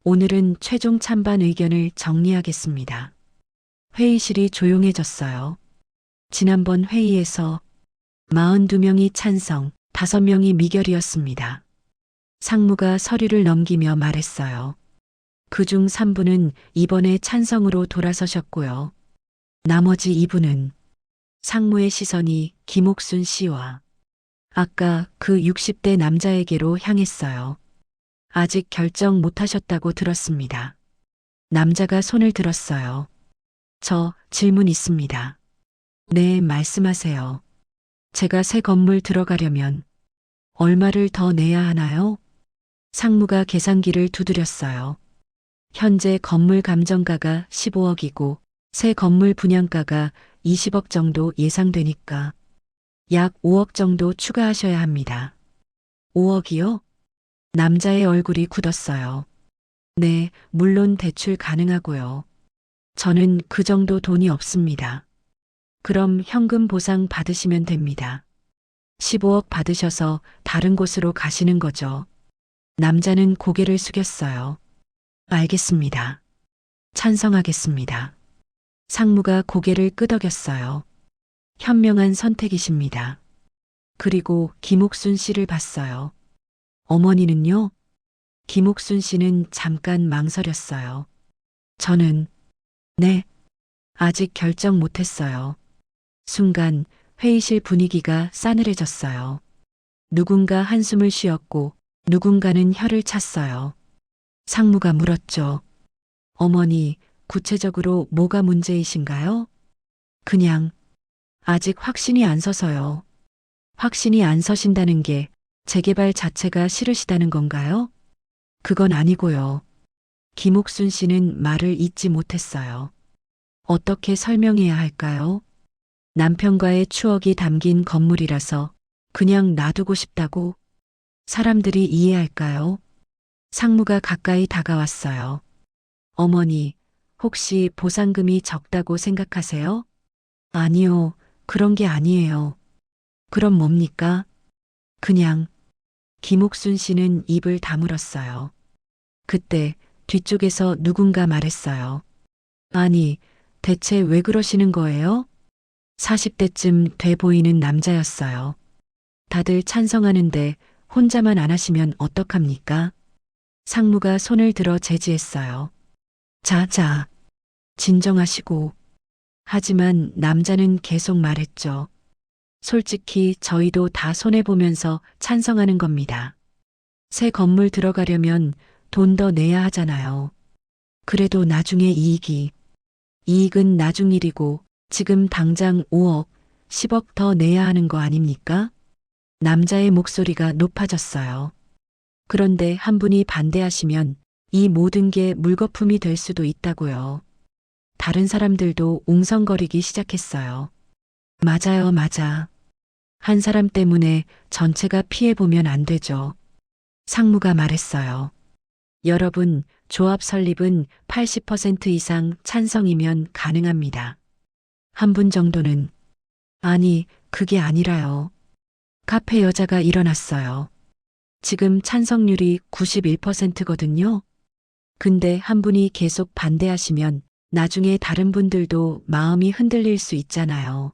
B: 오늘은 최종 찬반 의견을 정리하겠습니다. 회의실이 조용해졌어요. 지난번 회의에서 42명이 찬성, 5명이 미결이었습니다. 상무가 서류를 넘기며 말했어요. 그중 3분은 이번에 찬성으로 돌아서셨고요. 나머지 2분은 상무의 시선이 김옥순 씨와 아까 그 60대 남자에게로 향했어요. 아직 결정 못하셨다고 들었습니다. 남자가 손을 들었어요. 저 질문 있습니다. 네, 말씀하세요. 제가 새 건물 들어가려면 얼마를 더 내야 하나요? 상무가 계산기를 두드렸어요. 현재 건물 감정가가 15억이고 새 건물 분양가가 20억 정도 예상되니까 약 5억 정도 추가하셔야 합니다. 5억이요? 남자의 얼굴이 굳었어요. 네, 물론 대출 가능하고요. 저는 그 정도 돈이 없습니다. 그럼 현금 보상 받으시면 됩니다. 15억 받으셔서 다른 곳으로 가시는 거죠. 남자는 고개를 숙였어요. 알겠습니다. 찬성하겠습니다. 상무가 고개를 끄덕였어요. 현명한 선택이십니다. 그리고 김옥순 씨를 봤어요. 어머니는요? 김옥순 씨는 잠깐 망설였어요. 저는, 네, 아직 결정 못했어요. 순간 회의실 분위기가 싸늘해졌어요. 누군가 한숨을 쉬었고 누군가는 혀를 찼어요. 상무가 물었죠. 어머니, 구체적으로 뭐가 문제이신가요? 그냥 아직 확신이 안 서서요. 확신이 안 서신다는 게 재개발 자체가 싫으시다는 건가요? 그건 아니고요. 김옥순 씨는 말을 잇지 못했어요. 어떻게 설명해야 할까요? 남편과의 추억이 담긴 건물이라서 그냥 놔두고 싶다고 사람들이 이해할까요? 상무가 가까이 다가왔어요. 어머니, 혹시 보상금이 적다고 생각하세요? 아니요, 그런 게 아니에요. 그럼 뭡니까? 그냥 김옥순 씨는 입을 다물었어요. 그때 뒤쪽에서 누군가 말했어요. 아니, 대체 왜 그러시는 거예요? 40대쯤 돼 보이는 남자였어요. 다들 찬성하는데 혼자만 안 하시면 어떡합니까? 상무가 손을 들어 제지했어요. 자, 진정하시고. 하지만 남자는 계속 말했죠. 솔직히 저희도 다 손해보면서 찬성하는 겁니다. 새 건물 들어가려면 돈 더 내야 하잖아요. 그래도 나중에 이익은 나중 일이고 지금 당장 5억, 10억 더 내야 하는 거 아닙니까? 남자의 목소리가 높아졌어요. 그런데 한 분이 반대하시면 이 모든 게 물거품이 될 수도 있다고요. 다른 사람들도 웅성거리기 시작했어요. 맞아요, 맞아. 한 사람 때문에 전체가 피해보면 안 되죠. 상무가 말했어요. 여러분, 조합 설립은 80% 이상 찬성이면 가능합니다. 한 분 정도는 아니, 그게 아니라요. 카페 여자가 일어났어요. 지금 찬성률이 91%거든요. 근데 한 분이 계속 반대하시면 나중에 다른 분들도 마음이 흔들릴 수 있잖아요.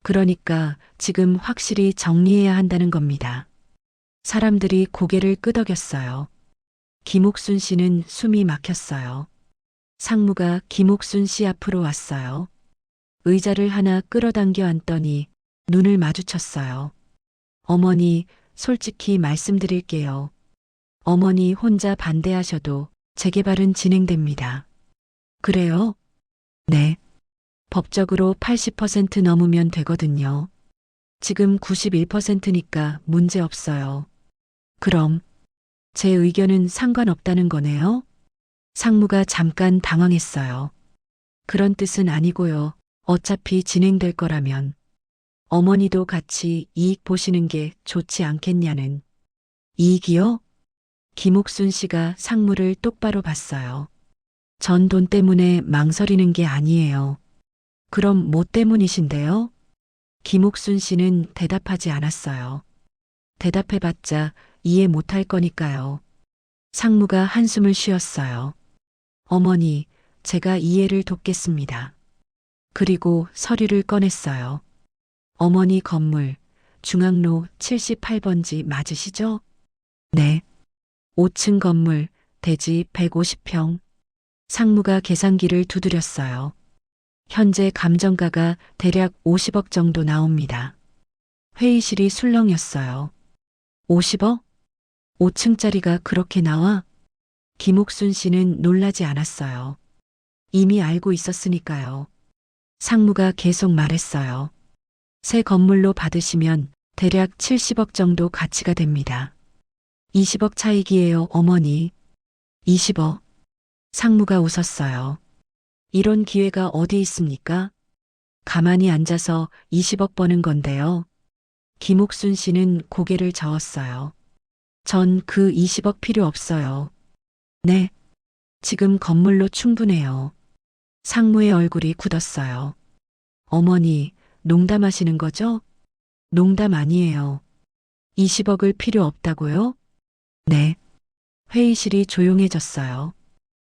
B: 그러니까 지금 확실히 정리해야 한다는 겁니다. 사람들이 고개를 끄덕였어요. 김옥순 씨는 숨이 막혔어요. 상무가 김옥순 씨 앞으로 왔어요. 의자를 하나 끌어당겨 앉더니 눈을 마주쳤어요. 어머니, 솔직히 말씀드릴게요. 어머니 혼자 반대하셔도 재개발은 진행됩니다. 그래요? 네. 법적으로 80% 넘으면 되거든요. 지금 91%니까 문제 없어요. 그럼 제 의견은 상관없다는 거네요? 상무가 잠깐 당황했어요. 그런 뜻은 아니고요. 어차피 진행될 거라면 어머니도 같이 이익 보시는 게 좋지 않겠냐는. 이익이요? 김옥순 씨가 상무를 똑바로 봤어요. 전 돈 때문에 망설이는 게 아니에요. 그럼 뭐 때문이신데요? 김옥순 씨는 대답하지 않았어요. 대답해봤자 이해 못할 거니까요. 상무가 한숨을 쉬었어요. 어머니, 제가 이해를 돕겠습니다. 그리고 서류를 꺼냈어요. 어머니 건물, 중앙로 78번지 맞으시죠? 네. 5층 건물, 대지 150평. 상무가 계산기를 두드렸어요. 현재 감정가가 대략 50억 정도 나옵니다. 회의실이 술렁였어요. 50억? 5층짜리가 그렇게 나와? 김옥순 씨는 놀라지 않았어요. 이미 알고 있었으니까요. 상무가 계속 말했어요. 새 건물로 받으시면 대략 70억 정도 가치가 됩니다. 20억 차익이에요, 어머니. 20억. 상무가 웃었어요. 이런 기회가 어디 있습니까? 가만히 앉아서 20억 버는 건데요. 김옥순 씨는 고개를 저었어요. 전 그 20억 필요 없어요. 네. 지금 건물로 충분해요. 상무의 얼굴이 굳었어요. 어머니, 농담하시는 거죠? 농담 아니에요. 20억을 필요 없다고요? 네. 회의실이 조용해졌어요.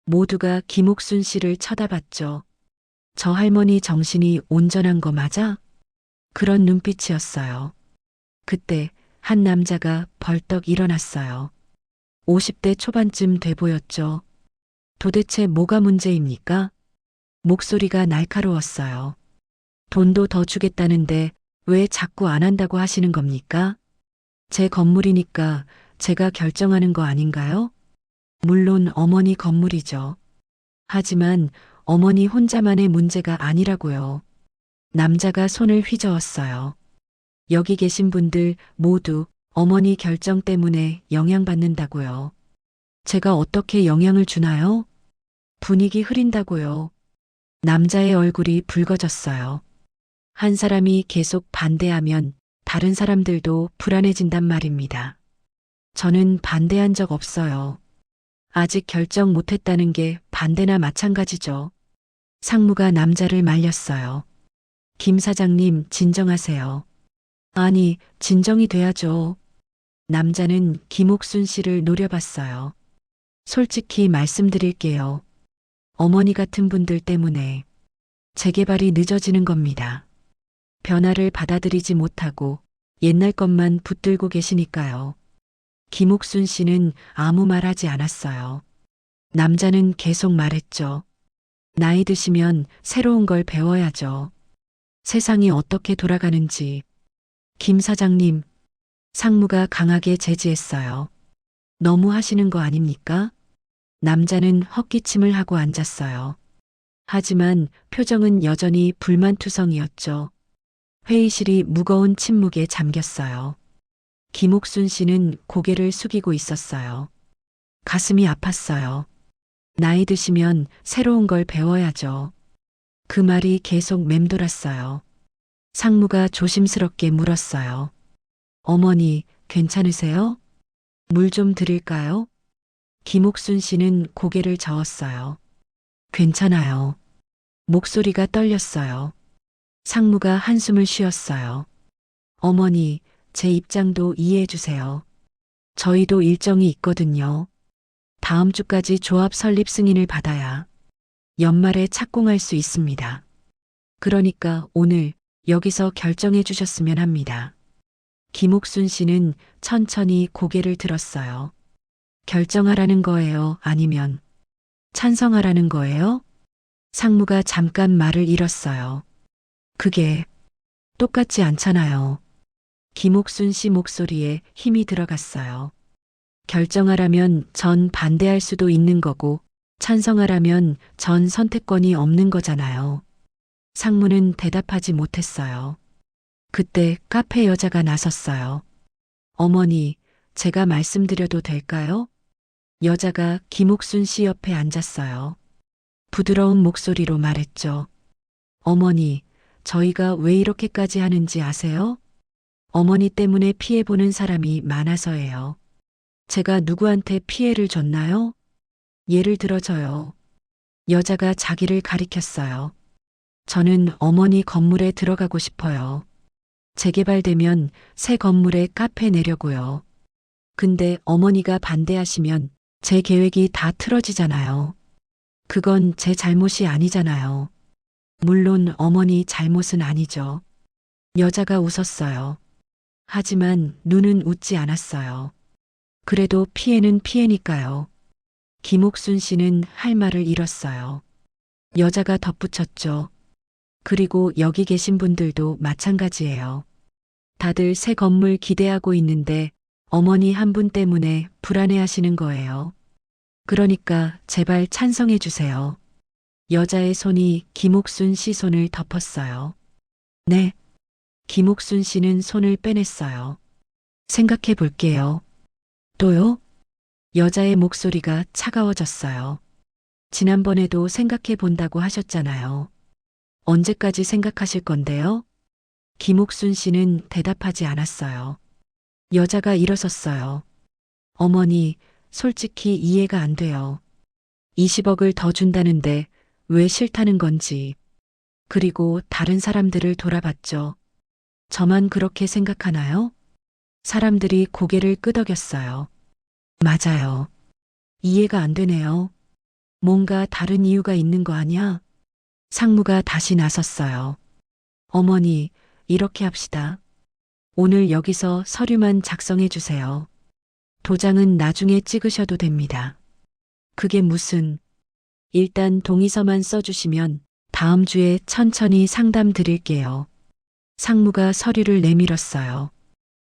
B: 모두가 김옥순 씨를 쳐다봤죠. 저 할머니 정신이 온전한 거 맞아? 그런 눈빛이었어요. 그때 한 남자가 벌떡 일어났어요. 50대 초반쯤 돼 보였죠. 도대체 뭐가 문제입니까? 목소리가 날카로웠어요. 돈도 더 주겠다는데 왜 자꾸 안 한다고 하시는 겁니까? 제 건물이니까 제가 결정하는 거 아닌가요? 물론 어머니 건물이죠. 하지만 어머니 혼자만의 문제가 아니라고요. 남자가 손을 휘저었어요. 여기 계신 분들 모두 어머니 결정 때문에 영향받는다고요. 제가 어떻게 영향을 주나요? 분위기 흐린다고요. 남자의 얼굴이 붉어졌어요. 한 사람이 계속 반대하면 다른 사람들도 불안해진단 말입니다. 저는 반대한 적 없어요. 아직 결정 못했다는 게 반대나 마찬가지죠. 상무가 남자를 말렸어요. 김 사장님, 진정하세요. 아니, 진정이 돼야죠. 남자는 김옥순 씨를 노려봤어요. 솔직히 말씀드릴게요. 어머니 같은 분들 때문에 재개발이 늦어지는 겁니다. 변화를 받아들이지 못하고 옛날 것만 붙들고 계시니까요. 김옥순 씨는 아무 말 하지 않았어요. 남자는 계속 말했죠. 나이 드시면 새로운 걸 배워야죠. 세상이 어떻게 돌아가는지. 김 사장님, 상무가 강하게 제지했어요. 너무 하시는 거 아닙니까? 남자는 헛기침을 하고 앉았어요. 하지만 표정은 여전히 불만투성이었죠. 회의실이 무거운 침묵에 잠겼어요. 김옥순 씨는 고개를 숙이고 있었어요. 가슴이 아팠어요. 나이 드시면 새로운 걸 배워야죠. 그 말이 계속 맴돌았어요. 상무가 조심스럽게 물었어요. 어머니, 괜찮으세요? 물 좀 드릴까요? 김옥순 씨는 고개를 저었어요. 괜찮아요. 목소리가 떨렸어요. 상무가 한숨을 쉬었어요. 어머니, 제 입장도 이해해 주세요. 저희도 일정이 있거든요. 다음 주까지 조합 설립 승인을 받아야 연말에 착공할 수 있습니다. 그러니까 오늘 여기서 결정해 주셨으면 합니다. 김옥순 씨는 천천히 고개를 들었어요. 결정하라는 거예요? 아니면 찬성하라는 거예요? 상무가 잠깐 말을 잃었어요. 그게 똑같지 않잖아요. 김옥순 씨 목소리에 힘이 들어갔어요. 결정하라면 전 반대할 수도 있는 거고, 찬성하라면 전 선택권이 없는 거잖아요. 상무는 대답하지 못했어요. 그때 카페 여자가 나섰어요. 어머니, 제가 말씀드려도 될까요? 여자가 김옥순 씨 옆에 앉았어요. 부드러운 목소리로 말했죠. 어머니, 저희가 왜 이렇게까지 하는지 아세요? 어머니 때문에 피해보는 사람이 많아서예요. 제가 누구한테 피해를 줬나요? 예를 들어 저요. 여자가 자기를 가리켰어요. 저는 어머니 건물에 들어가고 싶어요. 재개발되면 새 건물에 카페 내려고요. 근데 어머니가 반대하시면 제 계획이 다 틀어지잖아요. 그건 제 잘못이 아니잖아요. 물론 어머니 잘못은 아니죠. 여자가 웃었어요. 하지만 눈은 웃지 않았어요. 그래도 피해는 피해니까요. 김옥순 씨는 할 말을 잃었어요. 여자가 덧붙였죠. 그리고 여기 계신 분들도 마찬가지예요. 다들 새 건물 기대하고 있는데 어머니 한 분 때문에 불안해하시는 거예요. 그러니까 제발 찬성해 주세요. 여자의 손이 김옥순 씨 손을 덮었어요. 네. 김옥순 씨는 손을 빼냈어요. 생각해 볼게요. 또요? 여자의 목소리가 차가워졌어요. 지난번에도 생각해 본다고 하셨잖아요. 언제까지 생각하실 건데요? 김옥순 씨는 대답하지 않았어요. 여자가 일어섰어요. 어머니, 솔직히 이해가 안 돼요. 20억을 더 준다는데 왜 싫다는 건지. 그리고 다른 사람들을 돌아봤죠. 저만 그렇게 생각하나요? 사람들이 고개를 끄덕였어요. 맞아요. 이해가 안 되네요. 뭔가 다른 이유가 있는 거 아니야? 상무가 다시 나섰어요. 어머니, 이렇게 합시다. 오늘 여기서 서류만 작성해 주세요. 도장은 나중에 찍으셔도 됩니다. 그게 무슨, 일단 동의서만 써주시면 다음 주에 천천히 상담 드릴게요. 상무가 서류를 내밀었어요.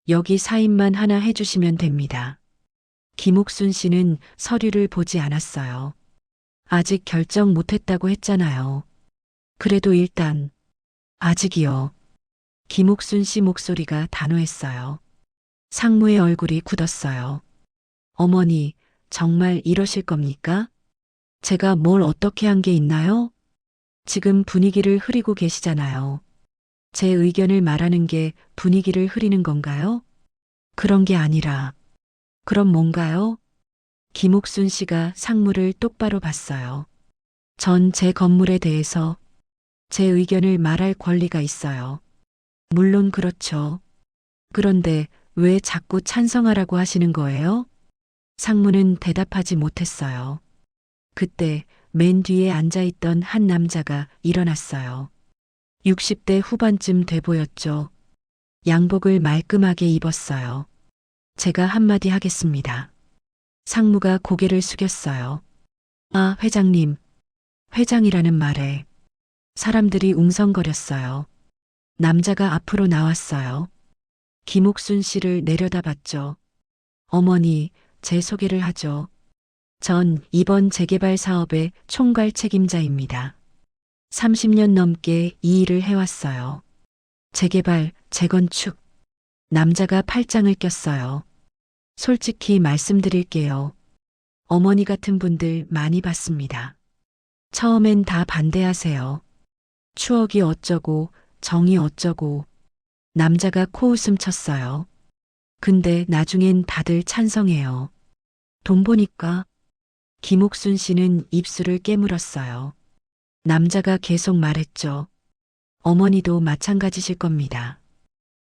B: 여기 사인만 하나 해주시면 됩니다. 김옥순 씨는 서류를 보지 않았어요. 아직 결정 못했다고 했잖아요. 그래도 일단, 아직이요. 김옥순 씨 목소리가 단호했어요. 상무의 얼굴이 굳었어요. 어머니, 정말 이러실 겁니까? 제가 뭘 어떻게 한 게 있나요? 지금 분위기를 흐리고 계시잖아요. 제 의견을 말하는 게 분위기를 흐리는 건가요? 그런 게 아니라, 그럼 뭔가요? 김옥순 씨가 상무를 똑바로 봤어요. 전 제 건물에 대해서 제 의견을 말할 권리가 있어요. 물론 그렇죠. 그런데 왜 자꾸 찬성하라고 하시는 거예요? 상무는 대답하지 못했어요. 그때 맨 뒤에 앉아있던 한 남자가 일어났어요. 60대 후반쯤 돼 보였죠. 양복을 말끔하게 입었어요. 제가 한마디 하겠습니다. 상무가 고개를 숙였어요. 아, 회장님. 회장이라는 말에 사람들이 웅성거렸어요. 남자가 앞으로 나왔어요. 김옥순 씨를 내려다봤죠. 어머니, 제 소개를 하죠. 전 이번 재개발 사업의 총괄 책임자입니다. 30년 넘게 이 일을 해왔어요. 재개발, 재건축. 남자가 팔짱을 꼈어요. 솔직히 말씀드릴게요. 어머니 같은 분들 많이 봤습니다. 처음엔 다 반대하세요. 추억이 어쩌고, 정이 어쩌고. 남자가 코웃음 쳤어요. 근데 나중엔 다들 찬성해요. 돈 보니까. 김옥순 씨는 입술을 깨물었어요. 남자가 계속 말했죠. 어머니도 마찬가지실 겁니다.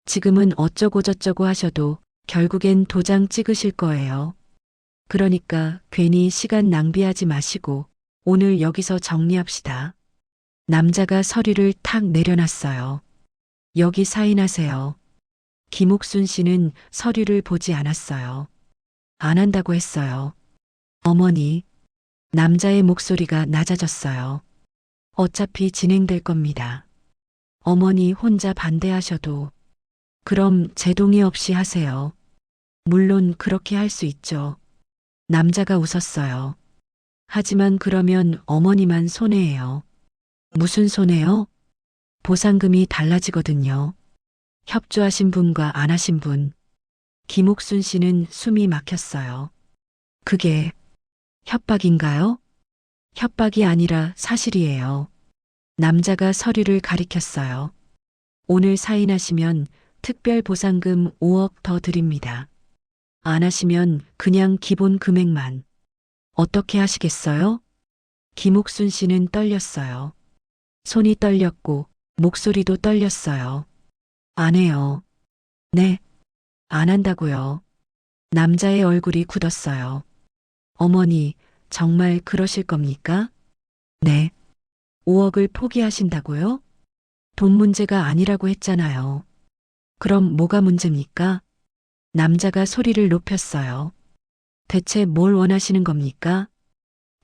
B: 지금은 어쩌고 저쩌고 하셔도 결국엔 도장 찍으실 거예요. 그러니까 괜히 시간 낭비하지 마시고 오늘 여기서 정리합시다. 남자가 서류를 탁 내려놨어요. 여기 사인하세요. 김옥순 씨는 서류를 보지 않았어요. 안 한다고 했어요. 어머니. 남자의 목소리가 낮아졌어요. 어차피 진행될 겁니다. 어머니 혼자 반대하셔도 그럼 제 동의 없이 하세요. 물론 그렇게 할 수 있죠. 남자가 웃었어요. 하지만 그러면 어머니만 손해예요. 무슨 손해요? 보상금이 달라지거든요. 협조하신 분과 안 하신 분. 김옥순 씨는 숨이 막혔어요. 그게 협박인가요? 협박이 아니라 사실이에요. 남자가 서류를 가리켰어요. 오늘 사인하시면 특별 보상금 5억 더 드립니다. 안 하시면 그냥 기본 금액만. 어떻게 하시겠어요? 김옥순 씨는 떨렸어요. 손이 떨렸고 목소리도 떨렸어요. 안 해요. 네, 안 한다고요. 남자의 얼굴이 굳었어요. 어머니, 정말 그러실 겁니까? 네. 5억을 포기하신다고요? 돈 문제가 아니라고 했잖아요. 그럼 뭐가 문제입니까? 남자가 소리를 높였어요. 대체 뭘 원하시는 겁니까?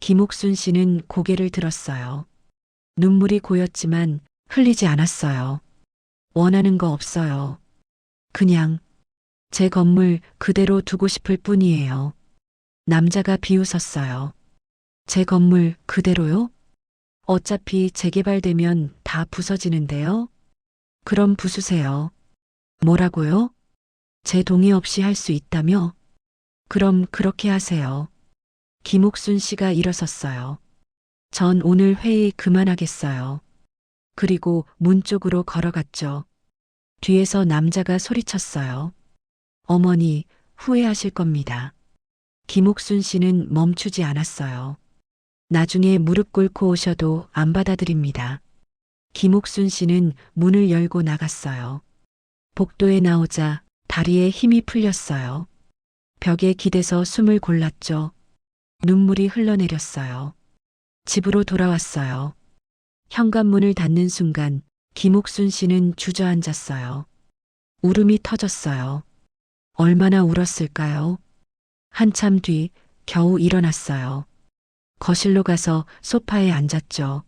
B: 김옥순 씨는 고개를 들었어요. 눈물이 고였지만 흘리지 않았어요. 원하는 거 없어요. 그냥 제 건물 그대로 두고 싶을 뿐이에요. 남자가 비웃었어요. 제 건물 그대로요? 어차피 재개발되면 다 부서지는데요? 그럼 부수세요. 뭐라고요? 제 동의 없이 할 수 있다며? 그럼 그렇게 하세요. 김옥순 씨가 일어섰어요. 전 오늘 회의 그만하겠어요. 그리고 문 쪽으로 걸어갔죠. 뒤에서 남자가 소리쳤어요. 어머니, 후회하실 겁니다. 김옥순 씨는 멈추지 않았어요. 나중에 무릎 꿇고 오셔도 안 받아드립니다. 김옥순 씨는 문을 열고 나갔어요. 복도에 나오자 다리에 힘이 풀렸어요. 벽에 기대서 숨을 골랐죠. 눈물이 흘러내렸어요. 집으로 돌아왔어요. 현관문을 닫는 순간 김옥순 씨는 주저앉았어요. 울음이 터졌어요. 얼마나 울었을까요? 한참 뒤 겨우 일어났어요. 거실로 가서 소파에 앉았죠.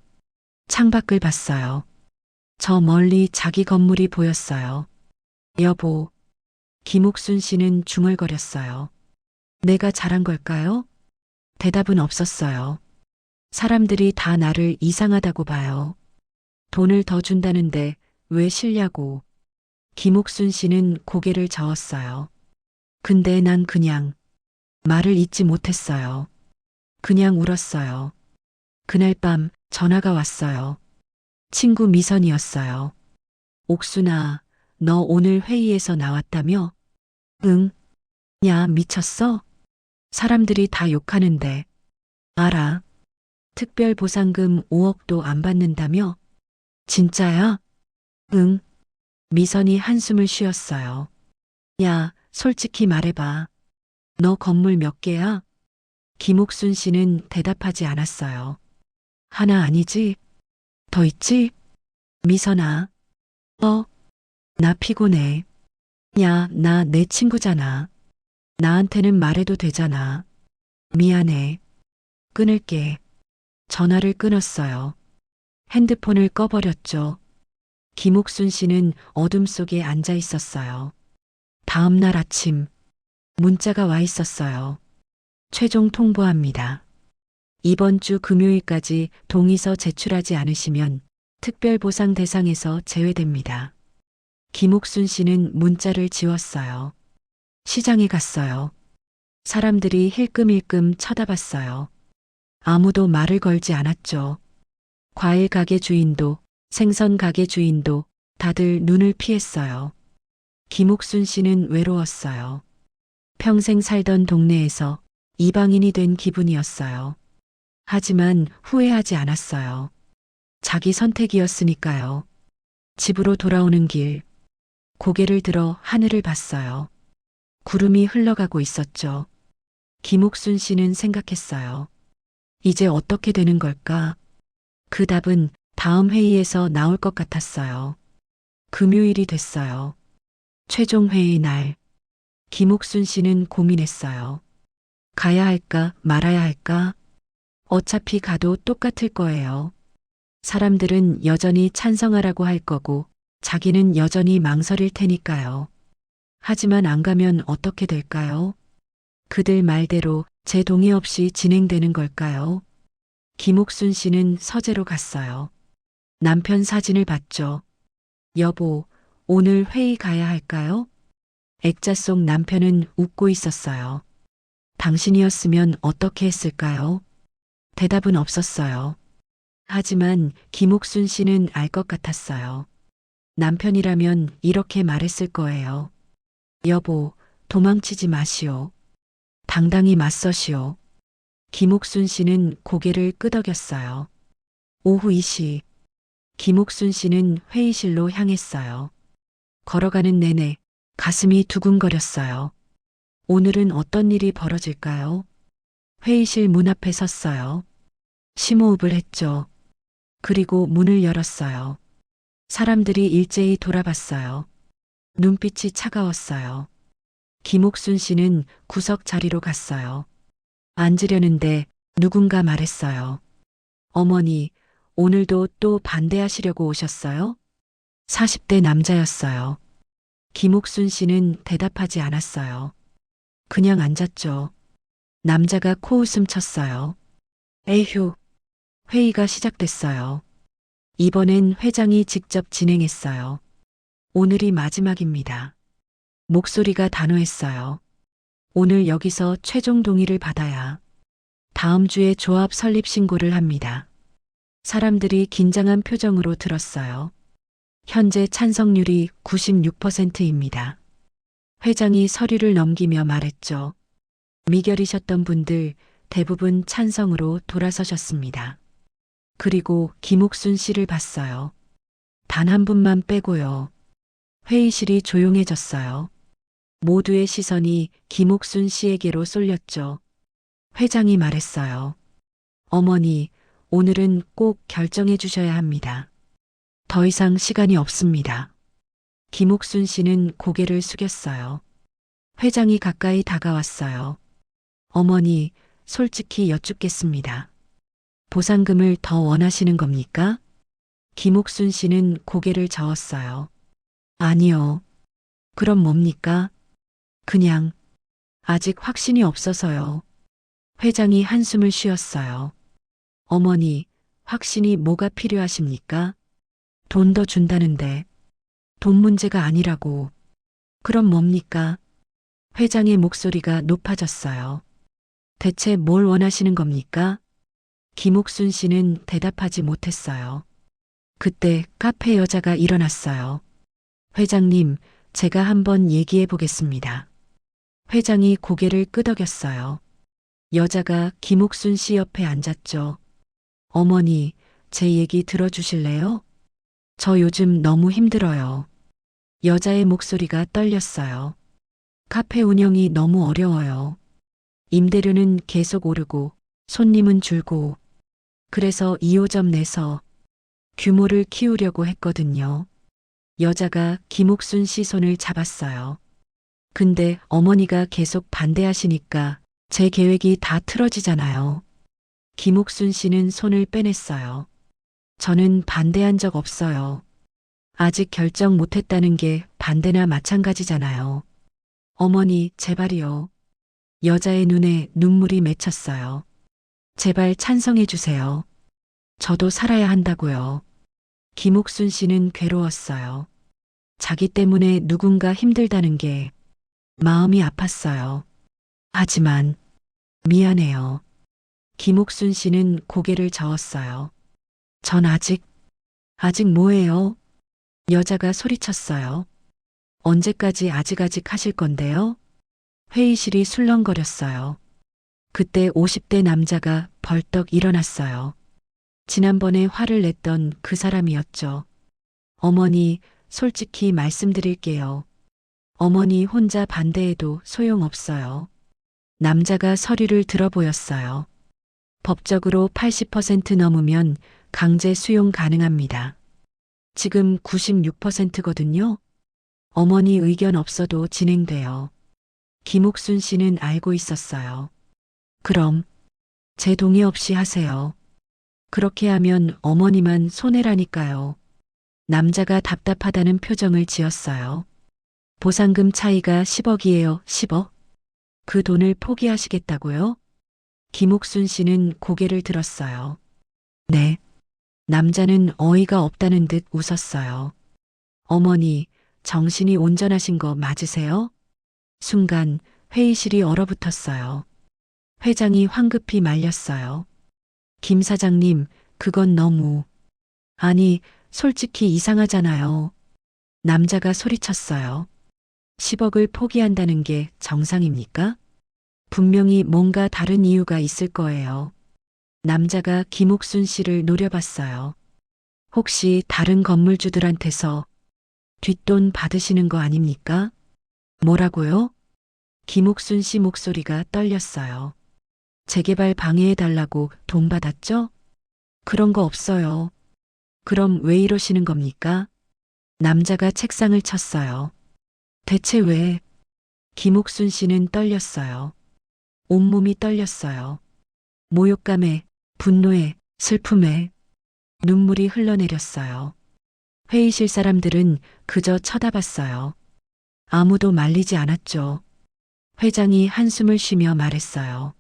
B: 창밖을 봤어요. 저 멀리 자기 건물이 보였어요. 여보, 김옥순 씨는 중얼거렸어요. 내가 잘한 걸까요? 대답은 없었어요. 사람들이 다 나를 이상하다고 봐요. 돈을 더 준다는데 왜 싫냐고. 김옥순 씨는 고개를 저었어요. 근데 난 그냥 말을 잇지 못했어요. 그냥 울었어요. 그날 밤 전화가 왔어요. 친구 미선이었어요. 옥순아, 너 오늘 회의에서 나왔다며? 응. 야, 미쳤어? 사람들이 다 욕하는데. 알아. 특별 보상금 5억도 안 받는다며? 진짜야? 응. 미선이 한숨을 쉬었어요. 야, 솔직히 말해봐. 너 건물 몇 개야? 김옥순 씨는 대답하지 않았어요. 하나 아니지? 더 있지? 미선아. 나 피곤해. 야, 나 내 친구잖아. 나한테는 말해도 되잖아. 미안해. 끊을게. 전화를 끊었어요. 핸드폰을 꺼버렸죠. 김옥순 씨는 어둠 속에 앉아 있었어요. 다음 날 아침, 문자가 와 있었어요. 최종 통보합니다. 이번 주 금요일까지 동의서 제출하지 않으시면 특별보상 대상에서 제외됩니다. 김옥순 씨는 문자를 지웠어요. 시장에 갔어요. 사람들이 힐끔힐끔 쳐다봤어요. 아무도 말을 걸지 않았죠. 과일 가게 주인도, 생선 가게 주인도 다들 눈을 피했어요. 김옥순 씨는 외로웠어요. 평생 살던 동네에서 이방인이 된 기분이었어요. 하지만 후회하지 않았어요. 자기 선택이었으니까요. 집으로 돌아오는 길, 고개를 들어 하늘을 봤어요. 구름이 흘러가고 있었죠. 김옥순 씨는 생각했어요. 이제 어떻게 되는 걸까? 그 답은 다음 회의에서 나올 것 같았어요. 금요일이 됐어요. 최종 회의 날. 김옥순 씨는 고민했어요. 가야 할까 말아야 할까? 어차피 가도 똑같을 거예요. 사람들은 여전히 찬성하라고 할 거고 자기는 여전히 망설일 테니까요. 하지만 안 가면 어떻게 될까요? 그들 말대로 제 동의 없이 진행되는 걸까요? 김옥순 씨는 서재로 갔어요. 남편 사진을 봤죠. 여보, 오늘 회의 가야 할까요? 액자 속 남편은 웃고 있었어요. 당신이었으면 어떻게 했을까요? 대답은 없었어요. 하지만 김옥순 씨는 알 것 같았어요. 남편이라면 이렇게 말했을 거예요. 여보, 도망치지 마시오. 당당히 맞서시오. 김옥순 씨는 고개를 끄덕였어요. 오후 2시, 김옥순 씨는 회의실로 향했어요. 걸어가는 내내 가슴이 두근거렸어요. 오늘은 어떤 일이 벌어질까요? 회의실 문 앞에 섰어요. 심호흡을 했죠. 그리고 문을 열었어요. 사람들이 일제히 돌아봤어요. 눈빛이 차가웠어요. 김옥순 씨는 구석 자리로 갔어요. 앉으려는데 누군가 말했어요. 어머니, 오늘도 또 반대하시려고 오셨어요? 40대 남자였어요. 김옥순 씨는 대답하지 않았어요. 그냥 앉았죠. 남자가 코웃음 쳤어요. 에휴. 회의가 시작됐어요. 이번엔 회장이 직접 진행했어요. 오늘이 마지막입니다. 목소리가 단호했어요. 오늘 여기서 최종 동의를 받아야 다음 주에 조합 설립 신고를 합니다. 사람들이 긴장한 표정으로 들었어요. 현재 찬성률이 96%입니다. 회장이 서류를 넘기며 말했죠. 미결이셨던 분들 대부분 찬성으로 돌아서셨습니다. 그리고 김옥순 씨를 봤어요. 단 한 분만 빼고요. 회의실이 조용해졌어요. 모두의 시선이 김옥순 씨에게로 쏠렸죠. 회장이 말했어요. 어머니, 오늘은 꼭 결정해 주셔야 합니다. 더 이상 시간이 없습니다. 김옥순 씨는 고개를 숙였어요. 회장이 가까이 다가왔어요. 어머니, 솔직히 여쭙겠습니다. 보상금을 더 원하시는 겁니까? 김옥순 씨는 고개를 저었어요. 아니요. 그럼 뭡니까? 그냥 아직 확신이 없어서요. 회장이 한숨을 쉬었어요. 어머니, 확신이 뭐가 필요하십니까? 돈 더 준다는데. 돈 문제가 아니라고. 그럼 뭡니까? 회장의 목소리가 높아졌어요. 대체 뭘 원하시는 겁니까? 김옥순 씨는 대답하지 못했어요. 그때 카페 여자가 일어났어요. 회장님, 제가 한번 얘기해 보겠습니다. 회장이 고개를 끄덕였어요. 여자가 김옥순 씨 옆에 앉았죠. 어머니, 제 얘기 들어주실래요? 저 요즘 너무 힘들어요. 여자의 목소리가 떨렸어요. 카페 운영이 너무 어려워요. 임대료는 계속 오르고 손님은 줄고 그래서 2호점 내서 규모를 키우려고 했거든요. 여자가 김옥순 씨 손을 잡았어요. 근데 어머니가 계속 반대하시니까 제 계획이 다 틀어지잖아요. 김옥순 씨는 손을 빼냈어요. 저는 반대한 적 없어요. 아직 결정 못했다는 게 반대나 마찬가지잖아요. 어머니, 제발이요. 여자의 눈에 눈물이 맺혔어요. 제발 찬성해 주세요. 저도 살아야 한다고요. 김옥순 씨는 괴로웠어요. 자기 때문에 누군가 힘들다는 게 마음이 아팠어요. 하지만 미안해요. 김옥순 씨는 고개를 저었어요. 전 아직 뭐예요? 여자가 소리쳤어요. 언제까지 아직 하실 건데요? 회의실이 술렁거렸어요. 그때 50대 남자가 벌떡 일어났어요. 지난번에 화를 냈던 그 사람이었죠. 어머니, 솔직히 말씀드릴게요. 어머니 혼자 반대해도 소용없어요. 남자가 서류를 들어보였어요. 법적으로 80% 넘으면 강제 수용 가능합니다. 지금 96%거든요. 어머니 의견 없어도 진행돼요. 김옥순 씨는 알고 있었어요. 그럼 제 동의 없이 하세요. 그렇게 하면 어머니만 손해라니까요. 남자가 답답하다는 표정을 지었어요. 보상금 차이가 10억이에요. 10억? 그 돈을 포기하시겠다고요? 김옥순 씨는 고개를 들었어요. 네. 남자는 어이가 없다는 듯 웃었어요. 어머니, 정신이 온전하신 거 맞으세요? 순간 회의실이 얼어붙었어요. 회장이 황급히 말렸어요. 김 사장님, 그건 너무. 아니, 솔직히 이상하잖아요. 남자가 소리쳤어요. 10억을 포기한다는 게 정상입니까? 분명히 뭔가 다른 이유가 있을 거예요. 남자가 김옥순 씨를 노려봤어요. 혹시 다른 건물주들한테서 뒷돈 받으시는 거 아닙니까? 뭐라고요? 김옥순 씨 목소리가 떨렸어요. 재개발 방해해달라고 돈 받았죠? 그런 거 없어요. 그럼 왜 이러시는 겁니까? 남자가 책상을 쳤어요. 대체 왜? 김옥순 씨는 떨렸어요. 온몸이 떨렸어요. 모욕감에, 분노에, 슬픔에 눈물이 흘러내렸어요. 회의실 사람들은 그저 쳐다봤어요. 아무도 말리지 않았죠. 회장이 한숨을 쉬며 말했어요.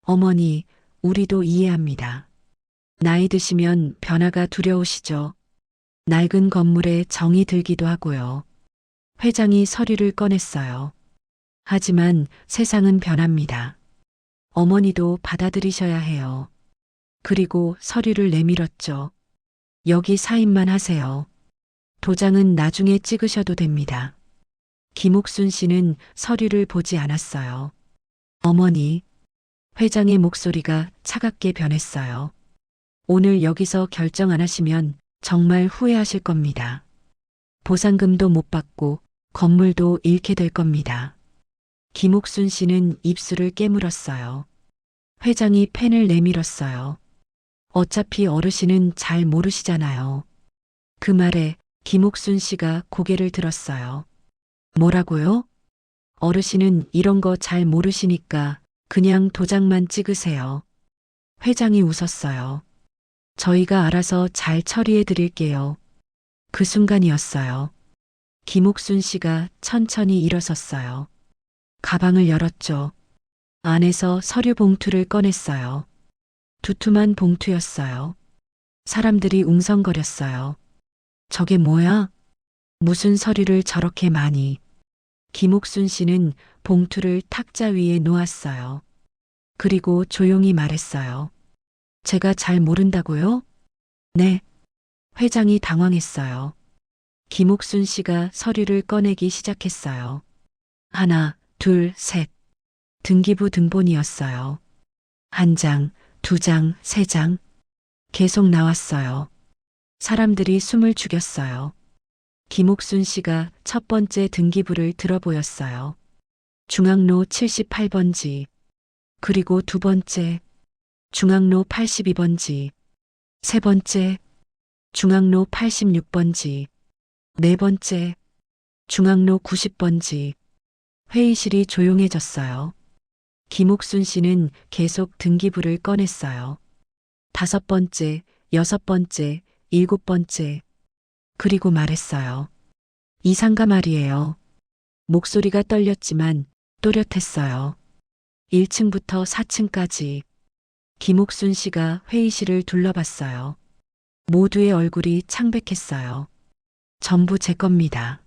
B: 어머니, 우리도 이해합니다. 나이 드시면 변화가 두려우시죠. 낡은 건물에 정이 들기도 하고요. 회장이 서류를 꺼냈어요. 하지만 세상은 변합니다. 어머니도 받아들이셔야 해요. 그리고 서류를 내밀었죠. 여기 사인만 하세요. 도장은 나중에 찍으셔도 됩니다. 김옥순 씨는 서류를 보지 않았어요. 어머니, 회장의 목소리가 차갑게 변했어요. 오늘 여기서 결정 안 하시면 정말 후회하실 겁니다. 보상금도 못 받고 건물도 잃게 될 겁니다. 김옥순 씨는 입술을 깨물었어요. 회장이 펜을 내밀었어요. 어차피 어르신은 잘 모르시잖아요. 그 말에 김옥순 씨가 고개를 들었어요. 뭐라고요? 어르신은 이런 거 잘 모르시니까 그냥 도장만 찍으세요. 회장이 웃었어요. 저희가 알아서 잘 처리해 드릴게요. 그 순간이었어요. 김옥순 씨가 천천히 일어섰어요. 가방을 열었죠. 안에서 서류 봉투를 꺼냈어요. 두툼한 봉투였어요. 사람들이 웅성거렸어요. 저게 뭐야? 무슨 서류를 저렇게 많이. 김옥순 씨는 봉투를 탁자 위에 놓았어요. 그리고 조용히 말했어요. 제가 잘 모른다고요? 네. 회장이 당황했어요. 김옥순 씨가 서류를 꺼내기 시작했어요. 하나, 둘, 셋. 등기부 등본이었어요. 한 장, 두 장, 세 장. 계속 나왔어요. 사람들이 숨을 죽였어요. 김옥순 씨가 첫 번째 등기부를 들어보였어요. 중앙로 78번지. 그리고 두 번째, 중앙로 82번지. 세 번째, 중앙로 86번지. 네 번째, 중앙로 90번지. 회의실이 조용해졌어요. 김옥순 씨는 계속 등기부를 꺼냈어요. 다섯 번째, 여섯 번째, 일곱 번째. 그리고 말했어요. 이상가 말이에요. 목소리가 떨렸지만 또렷했어요. 1층부터 4층까지. 김옥순 씨가 회의실을 둘러봤어요. 모두의 얼굴이 창백했어요. 전부 제 겁니다.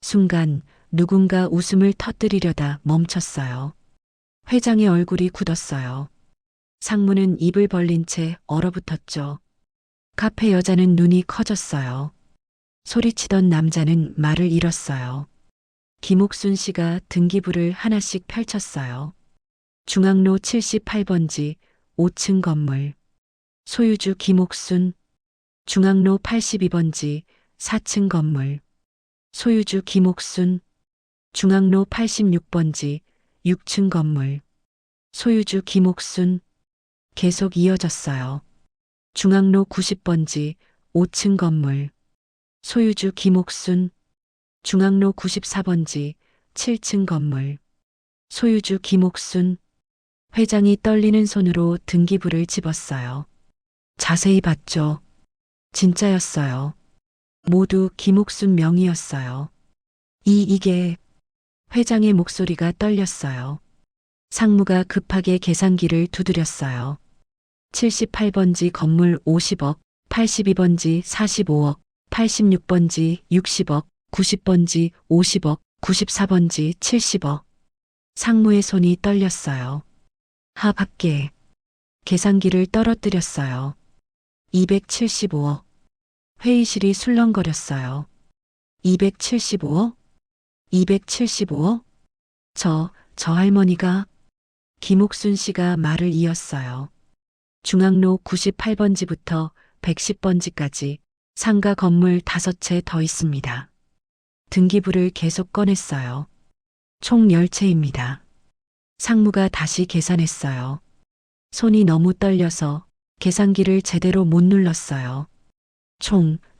B: 순간 누군가 웃음을 터뜨리려다 멈췄어요. 회장의 얼굴이 굳었어요. 상무는 입을 벌린 채 얼어붙었죠. 카페 여자는 눈이 커졌어요. 소리치던 남자는 말을 잃었어요. 김옥순 씨가 등기부를 하나씩 펼쳤어요. 중앙로 78번지 5층 건물. 소유주 김옥순. 중앙로 82번지 4층 건물. 소유주 김옥순. 중앙로 86번지 6층 건물. 소유주 김옥순. 계속 이어졌어요. 중앙로 90번지 5층 건물. 소유주 김옥순. 중앙로 94번지 7층 건물. 소유주 김옥순. 회장이 떨리는 손으로 등기부를 집었어요. 자세히 봤죠. 진짜였어요. 모두 김옥순 명의였어요. 이게. 회장의 목소리가 떨렸어요. 상무가 급하게 계산기를 두드렸어요. 78번지 건물 50억, 82번지 45억, 86번지 60억, 90번지 50억, 94번지 70억. 상무의 손이 떨렸어요. 밖에 계산기를 떨어뜨렸어요. 275억. 회의실이 술렁거렸어요. 275억? 275억? 저 할머니가 김옥순 씨가 말을 이었어요. 중앙로 98번지부터 110번지까지 상가 건물 5채 더 있습니다. 등기부를 계속 꺼냈어요. 총 10채입니다. 상무가 다시 계산했어요. 손이 너무 떨려서 계산기를 제대로 못 눌렀어요.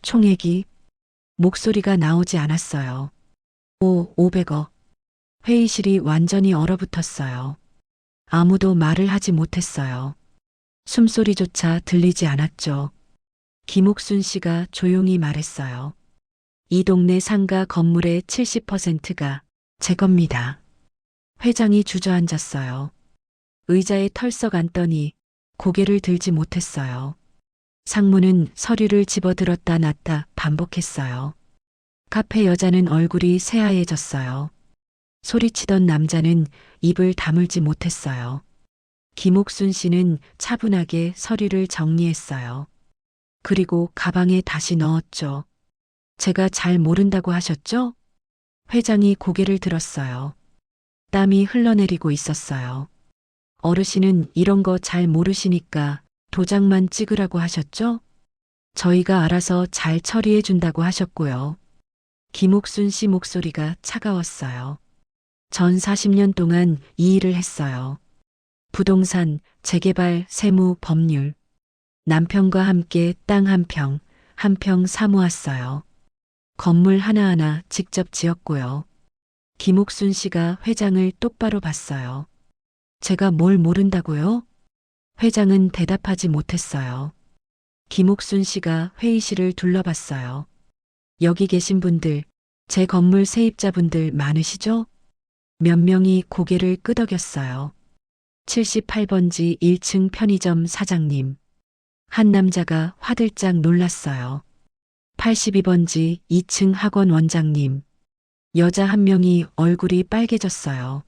B: 총액이 목소리가 나오지 않았어요. 500억. 회의실이 완전히 얼어붙었어요. 아무도 말을 하지 못했어요. 숨소리조차 들리지 않았죠. 김옥순 씨가 조용히 말했어요. 이 동네 상가 건물의 70%가 제 겁니다. 회장이 주저앉았어요. 의자에 털썩 앉더니 고개를 들지 못했어요. 상무는 서류를 집어들었다 놨다 반복했어요. 카페 여자는 얼굴이 새하얘졌어요. 소리치던 남자는 입을 다물지 못했어요. 김옥순 씨는 차분하게 서류를 정리했어요. 그리고 가방에 다시 넣었죠. 제가 잘 모른다고 하셨죠? 회장이 고개를 들었어요. 땀이 흘러내리고 있었어요. 어르신은 이런 거 잘 모르시니까 도장만 찍으라고 하셨죠? 저희가 알아서 잘 처리해 준다고 하셨고요. 김옥순 씨 목소리가 차가웠어요. 전 40년 동안 이 일을 했어요. 부동산, 재개발, 세무, 법률. 남편과 함께 땅 한 평 사모았어요. 건물 하나하나 직접 지었고요. 김옥순 씨가 회장을 똑바로 봤어요. 제가 뭘 모른다고요? 회장은 대답하지 못했어요. 김옥순 씨가 회의실을 둘러봤어요. 여기 계신 분들, 제 건물 세입자분들 많으시죠? 몇 명이 고개를 끄덕였어요. 78번지 1층 편의점 사장님. 한 남자가 화들짝 놀랐어요. 82번지 2층 학원 원장님. 여자 한 명이 얼굴이 빨개졌어요.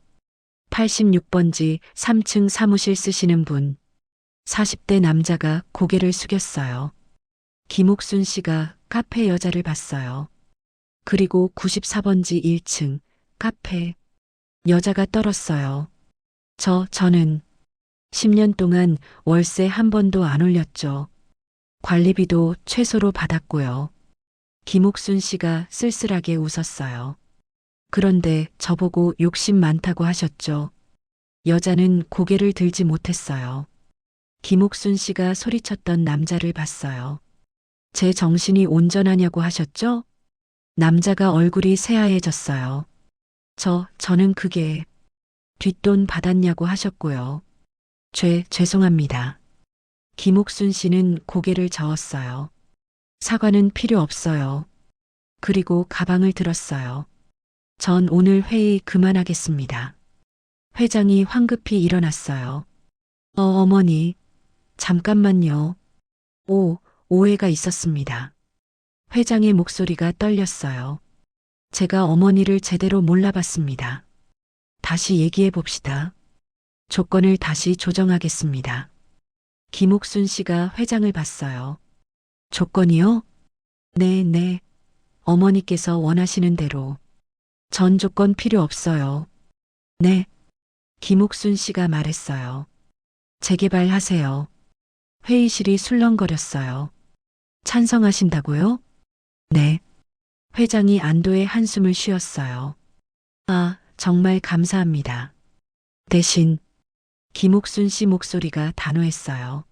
B: 86번지 3층 사무실 쓰시는 분. 40대 남자가 고개를 숙였어요. 김옥순 씨가 카페 여자를 봤어요. 그리고 94번지 1층 카페 여자가 떨었어요. 저는 10년 동안 월세 한 번도 안 올렸죠. 관리비도 최소로 받았고요. 김옥순 씨가 쓸쓸하게 웃었어요. 그런데 저보고 욕심 많다고 하셨죠. 여자는 고개를 들지 못했어요. 김옥순 씨가 소리쳤던 남자를 봤어요. 제 정신이 온전하냐고 하셨죠? 남자가 얼굴이 새하얘졌어요. 저는 그게 뒷돈 받았냐고 하셨고요. 죄송합니다. 김옥순 씨는 고개를 저었어요. 사과는 필요 없어요. 그리고 가방을 들었어요. 전 오늘 회의 그만하겠습니다. 회장이 황급히 일어났어요. 어머니, 잠깐만요. 오해가 있었습니다. 회장의 목소리가 떨렸어요. 제가 어머니를 제대로 몰라봤습니다. 다시 얘기해 봅시다. 조건을 다시 조정하겠습니다. 김옥순 씨가 회장을 봤어요. 조건이요? 네. 어머니께서 원하시는 대로. 전 조건 필요 없어요. 네. 김옥순 씨가 말했어요. 재개발하세요. 회의실이 술렁거렸어요. 찬성하신다고요? 네. 회장이 안도의 한숨을 쉬었어요. 정말 감사합니다. 대신 김옥순 씨 목소리가 단호했어요.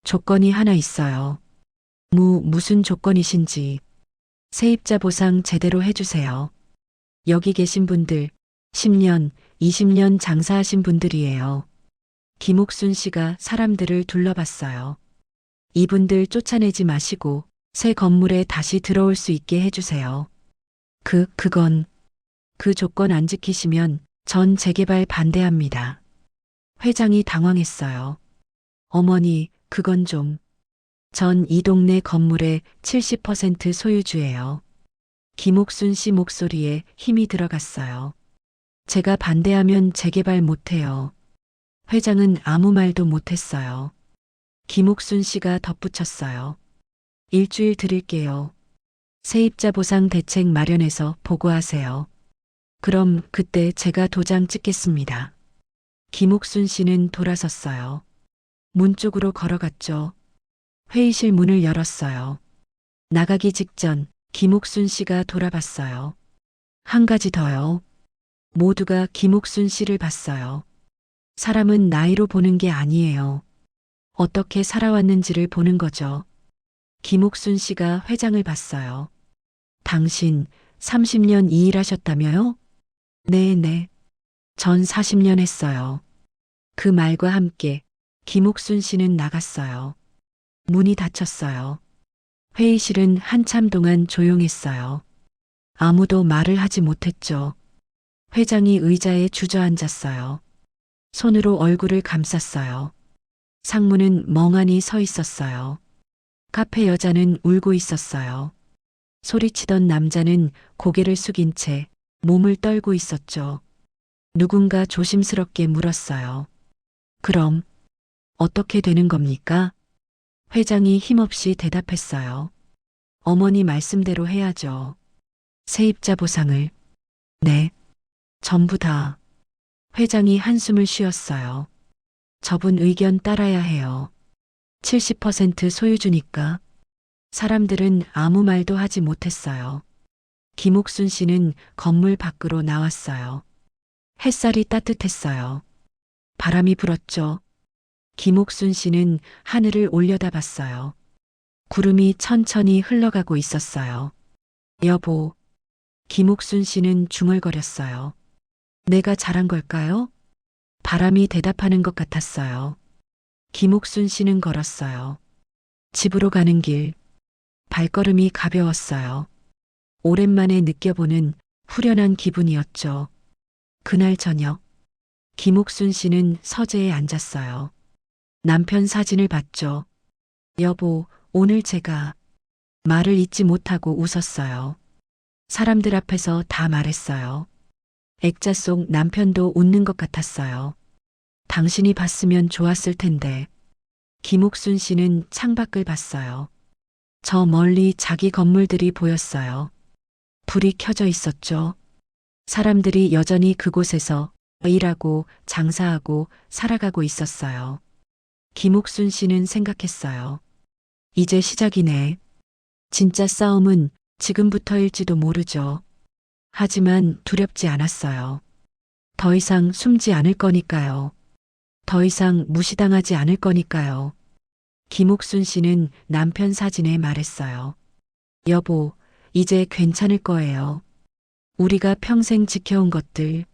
B: 조건이 하나 있어요. 무슨 조건이신지. 세입자 보상 제대로 해주세요. 여기 계신 분들 10년, 20년 장사하신 분들이에요. 김옥순 씨가 사람들을 둘러봤어요. 이분들 쫓아내지 마시고 새 건물에 다시 들어올 수 있게 해주세요. 그건 그 조건 안 지키시면 전 재개발 반대합니다. 회장이 당황했어요. 어머니, 그건 좀. 전 이 동네 건물의 70% 소유주예요. 김옥순 씨 목소리에 힘이 들어갔어요. 제가 반대하면 재개발 못해요. 회장은 아무 말도 못했어요. 김옥순 씨가 덧붙였어요. 일주일 드릴게요. 세입자 보상 대책 마련해서 보고하세요. 그럼 그때 제가 도장 찍겠습니다. 김옥순 씨는 돌아섰어요. 문 쪽으로 걸어갔죠. 회의실 문을 열었어요. 나가기 직전 김옥순 씨가 돌아봤어요. 한 가지 더요. 모두가 김옥순 씨를 봤어요. 사람은 나이로 보는 게 아니에요. 어떻게 살아왔는지를 보는 거죠. 김옥순 씨가 회장을 봤어요. 당신 30년 이 일 하셨다며요? 네네. 전 40년 했어요. 그 말과 함께 김옥순 씨는 나갔어요. 문이 닫혔어요. 회의실은 한참 동안 조용했어요. 아무도 말을 하지 못했죠. 회장이 의자에 주저앉았어요. 손으로 얼굴을 감쌌어요. 상무는 멍하니 서 있었어요. 카페 여자는 울고 있었어요. 소리치던 남자는 고개를 숙인 채 몸을 떨고 있었죠. 누군가 조심스럽게 물었어요. 그럼 어떻게 되는 겁니까? 회장이 힘없이 대답했어요. 어머니 말씀대로 해야죠. 세입자 보상을. 네. 전부 다. 회장이 한숨을 쉬었어요. 저분 의견 따라야 해요. 70% 소유주니까. 사람들은 아무 말도 하지 못했어요. 김옥순 씨는 건물 밖으로 나왔어요. 햇살이 따뜻했어요. 바람이 불었죠. 김옥순 씨는 하늘을 올려다봤어요. 구름이 천천히 흘러가고 있었어요. 여보. 김옥순 씨는 중얼거렸어요. 내가 잘한 걸까요? 바람이 대답하는 것 같았어요. 김옥순 씨는 걸었어요. 집으로 가는 길. 발걸음이 가벼웠어요. 오랜만에 느껴보는 후련한 기분이었죠. 그날 저녁, 김옥순 씨는 서재에 앉았어요. 남편 사진을 봤죠. 여보, 오늘 제가 말을 잇지 못하고 웃었어요. 사람들 앞에서 다 말했어요. 액자 속 남편도 웃는 것 같았어요. 당신이 봤으면 좋았을 텐데. 김옥순 씨는 창밖을 봤어요. 저 멀리 자기 건물들이 보였어요. 불이 켜져 있었죠. 사람들이 여전히 그곳에서 일하고 장사하고 살아가고 있었어요. 김옥순 씨는 생각했어요. 이제 시작이네. 진짜 싸움은 지금부터일지도 모르죠. 하지만 두렵지 않았어요. 더 이상 숨지 않을 거니까요. 더 이상 무시당하지 않을 거니까요. 김옥순 씨는 남편 사진에 말했어요. 여보, 이제 괜찮을 거예요. 우리가 평생 지켜온 것들,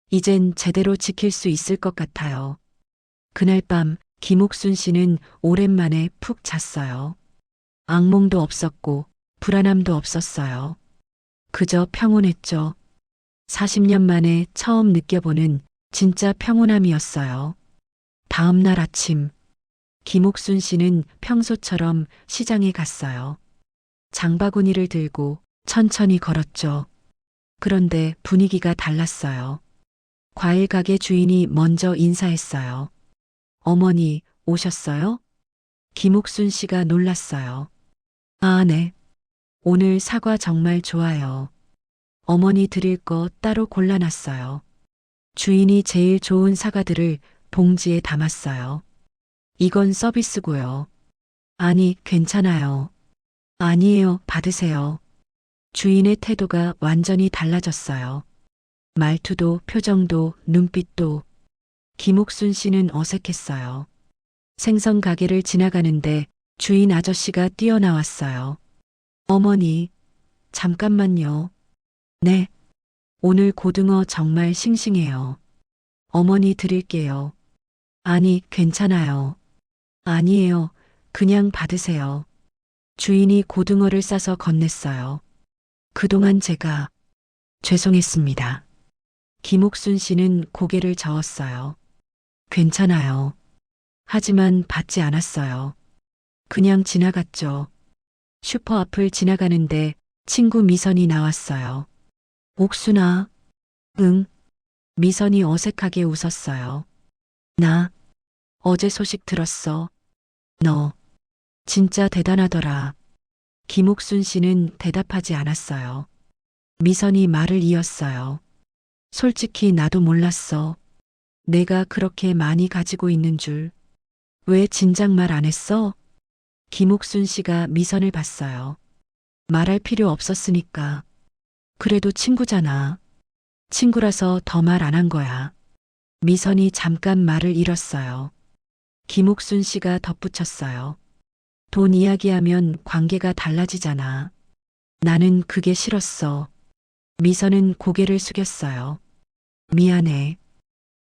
B: 이젠 제대로 지킬 수 있을 것 같아요. 그날 밤 김옥순 씨는 오랜만에 푹 잤어요. 악몽도 없었고 불안함도 없었어요. 그저 평온했죠. 40년 만에 처음 느껴보는 진짜 평온함이었어요. 다음 날 아침, 김옥순 씨는 평소처럼 시장에 갔어요. 장바구니를 들고 천천히 걸었죠. 그런데 분위기가 달랐어요. 과일 가게 주인이 먼저 인사했어요. 어머니, 오셨어요? 김옥순 씨가 놀랐어요. 아, 네. 오늘 사과 정말 좋아요. 어머니 드릴 거 따로 골라놨어요. 주인이 제일 좋은 사과들을 봉지에 담았어요. 이건 서비스고요. 아니, 괜찮아요. 아니에요, 받으세요. 주인의 태도가 완전히 달라졌어요. 말투도 표정도 눈빛도. 김옥순 씨는 어색했어요. 생선 가게를 지나가는데 주인 아저씨가 뛰어나왔어요. 어머니, 잠깐만요. 네. 오늘 고등어 정말 싱싱해요. 어머니 드릴게요. 아니, 괜찮아요. 아니에요. 그냥 받으세요. 주인이 고등어를 싸서 건넸어요. 그동안 제가 죄송했습니다. 김옥순 씨는 고개를 저었어요. 괜찮아요. 하지만 받지 않았어요. 그냥 지나갔죠. 슈퍼 앞을 지나가는데 친구 미선이 나왔어요. 옥순아. 응. 미선이 어색하게 웃었어요. 나 어제 소식 들었어. 너 진짜 대단하더라. 김옥순 씨는 대답하지 않았어요. 미선이 말을 이었어요. 솔직히 나도 몰랐어. 내가 그렇게 많이 가지고 있는 줄. 왜 진작 말 안 했어? 김옥순 씨가 미선을 봤어요. 말할 필요 없었으니까. 그래도 친구잖아. 친구라서 더 말 안 한 거야. 미선이 잠깐 말을 잃었어요. 김옥순 씨가 덧붙였어요. 돈 이야기하면 관계가 달라지잖아. 나는 그게 싫었어. 미선은 고개를 숙였어요. 미안해.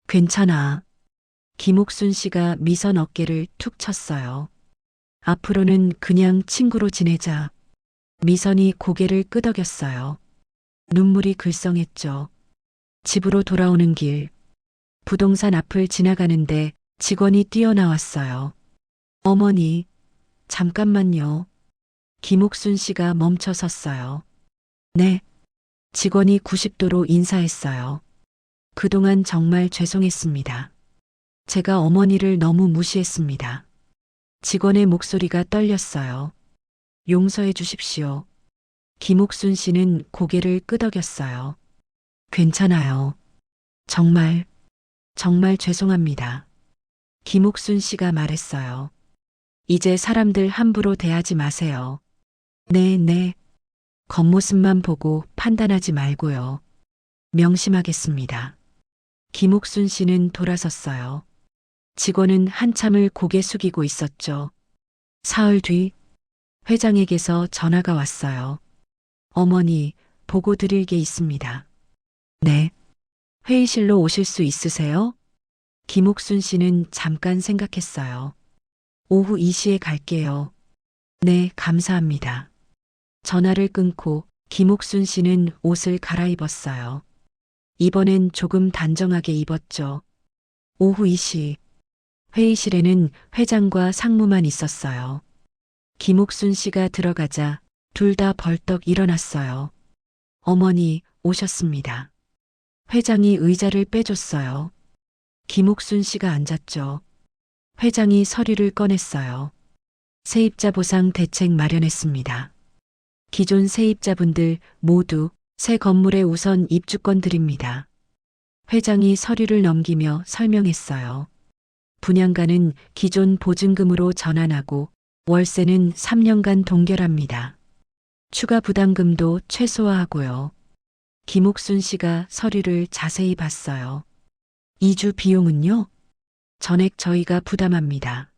B: 괜찮아. 김옥순 씨가 미선 어깨를 툭 쳤어요. 앞으로는 그냥 친구로 지내자. 미선이 고개를 끄덕였어요. 눈물이 글썽했죠. 집으로 돌아오는 길. 부동산 앞을 지나가는데 직원이 뛰어나왔어요. 어머니, 잠깐만요. 김옥순 씨가 멈춰 섰어요. 네. 직원이 90도로 인사했어요. 그동안 정말 죄송했습니다. 제가 어머니를 너무 무시했습니다. 직원의 목소리가 떨렸어요. 용서해 주십시오. 김옥순 씨는 고개를 끄덕였어요. 괜찮아요. 정말, 정말 죄송합니다. 김옥순 씨가 말했어요. 이제 사람들 함부로 대하지 마세요. 네. 겉모습만 보고 판단하지 말고요. 명심하겠습니다. 김옥순 씨는 돌아섰어요. 직원은 한참을 고개 숙이고 있었죠. 사흘 뒤 회장에게서 전화가 왔어요. 어머니, 보고 드릴 게 있습니다. 네. 회의실로 오실 수 있으세요? 김옥순 씨는 잠깐 생각했어요. 오후 2시에 갈게요. 네, 감사합니다. 전화를 끊고 김옥순 씨는 옷을 갈아입었어요. 이번엔 조금 단정하게 입었죠. 오후 2시. 회의실에는 회장과 상무만 있었어요. 김옥순 씨가 들어가자 둘 다 벌떡 일어났어요. 어머니, 오셨습니다. 회장이 의자를 빼줬어요. 김옥순 씨가 앉았죠. 회장이 서류를 꺼냈어요. 세입자 보상 대책 마련했습니다. 기존 세입자분들 모두 새 건물에 우선 입주권 드립니다. 회장이 서류를 넘기며 설명했어요. 분양가는 기존 보증금으로 전환하고 월세는 3년간 동결합니다. 추가 부담금도 최소화하고요. 김옥순 씨가 서류를 자세히 봤어요. 이주 비용은요? 전액 저희가 부담합니다.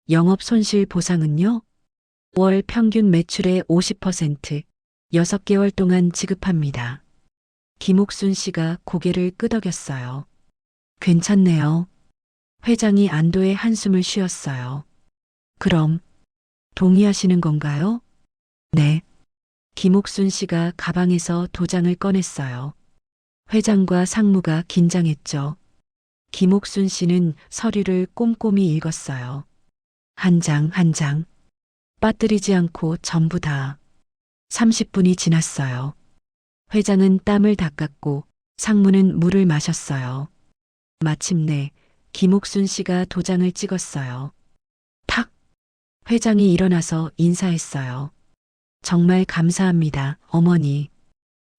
B: 영업 손실 보상은요? 월 평균 매출의 50%, 6개월 동안 지급합니다. 김옥순 씨가 고개를 끄덕였어요. 괜찮네요. 회장이 안도의 한숨을 쉬었어요. 그럼 동의하시는 건가요? 네. 김옥순 씨가 가방에서 도장을 꺼냈어요. 회장과 상무가 긴장했죠. 김옥순 씨는 서류를 꼼꼼히 읽었어요. 한 장 한 장. 빠뜨리지 않고 전부 다. 30분이 지났어요. 회장은 땀을 닦았고 상무는 물을 마셨어요. 마침내 김옥순 씨가 도장을 찍었어요. 탁! 회장이 일어나서 인사했어요. 정말 감사합니다, 어머니.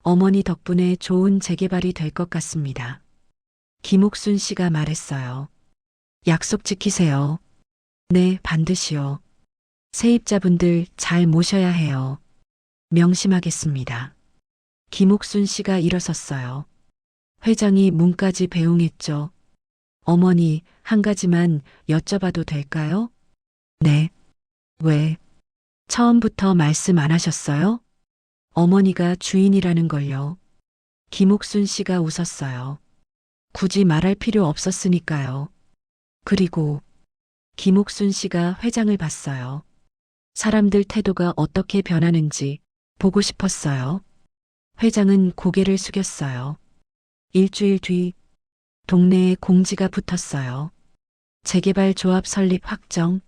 B: 어머니 덕분에 좋은 재개발이 될 것 같습니다. 김옥순 씨가 말했어요. 약속 지키세요. 네, 반드시요. 세입자분들 잘 모셔야 해요. 명심하겠습니다. 김옥순 씨가 일어섰어요. 회장이 문까지 배웅했죠. 어머니, 한 가지만 여쭤봐도 될까요? 네. 왜? 처음부터 말씀 안 하셨어요? 어머니가 주인이라는 걸요. 김옥순 씨가 웃었어요. 굳이 말할 필요 없었으니까요. 그리고 김옥순 씨가 회장을 봤어요. 사람들 태도가 어떻게 변하는지 보고 싶었어요. 회장은 고개를 숙였어요. 일주일 뒤 동네에 공지가 붙었어요. 재개발 조합 설립 확정,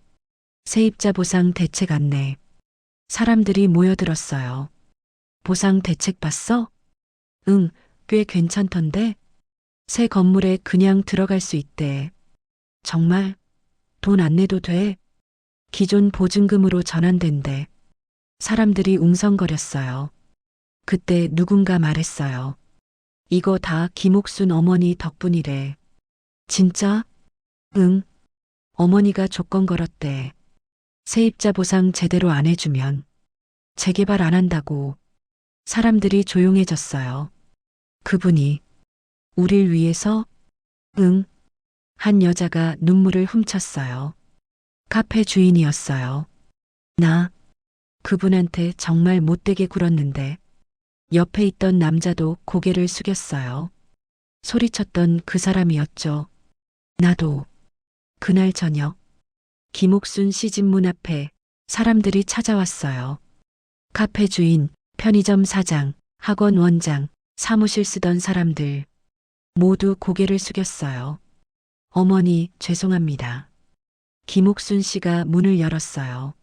B: 세입자 보상 대책 안내. 사람들이 모여들었어요. 보상 대책 봤어? 응, 꽤 괜찮던데? 새 건물에 그냥 들어갈 수 있대. 정말 돈 안 내도 돼? 기존 보증금으로 전환된대. 사람들이 웅성거렸어요. 그때 누군가 말했어요. 이거 다 김옥순 어머니 덕분이래. 진짜? 응. 어머니가 조건 걸었대. 세입자 보상 제대로 안 해주면 재개발 안 한다고. 사람들이 조용해졌어요. 그분이 우릴 위해서? 응. 한 여자가 눈물을 훔쳤어요. 카페 주인이었어요. 나 그분한테 정말 못되게 굴었는데 옆에 있던 남자도 고개를 숙였어요. 소리쳤던 그 사람이었죠. 나도. 그날 저녁 김옥순 씨 집 문 앞에 사람들이 찾아왔어요. 카페 주인, 편의점 사장, 학원 원장, 사무실 쓰던 사람들 모두 고개를 숙였어요. 어머니, 죄송합니다. 김옥순 씨가 문을 열었어요.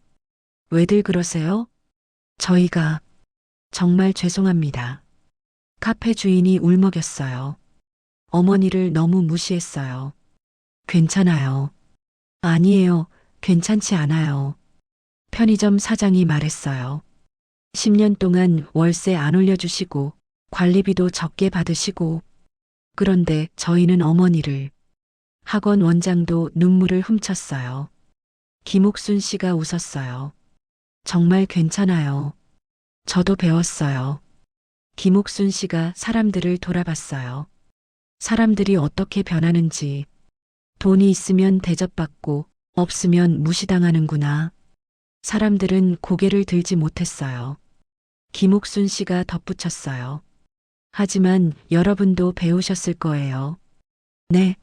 B: 왜들 그러세요? 저희가 정말 죄송합니다. 카페 주인이 울먹였어요. 어머니를 너무 무시했어요. 괜찮아요. 아니에요. 괜찮지 않아요. 편의점 사장이 말했어요. 10년 동안 월세 안 올려주시고 관리비도 적게 받으시고 그런데 저희는 어머니를 학원 원장도 눈물을 훔쳤어요. 김옥순 씨가 웃었어요. 정말 괜찮아요. 저도 배웠어요. 김옥순 씨가 사람들을 돌아봤어요. 사람들이 어떻게 변하는지, 돈이 있으면 대접받고 없으면 무시당하는구나. 사람들은 고개를 들지 못했어요. 김옥순 씨가 덧붙였어요. 하지만 여러분도 배우셨을 거예요. 네.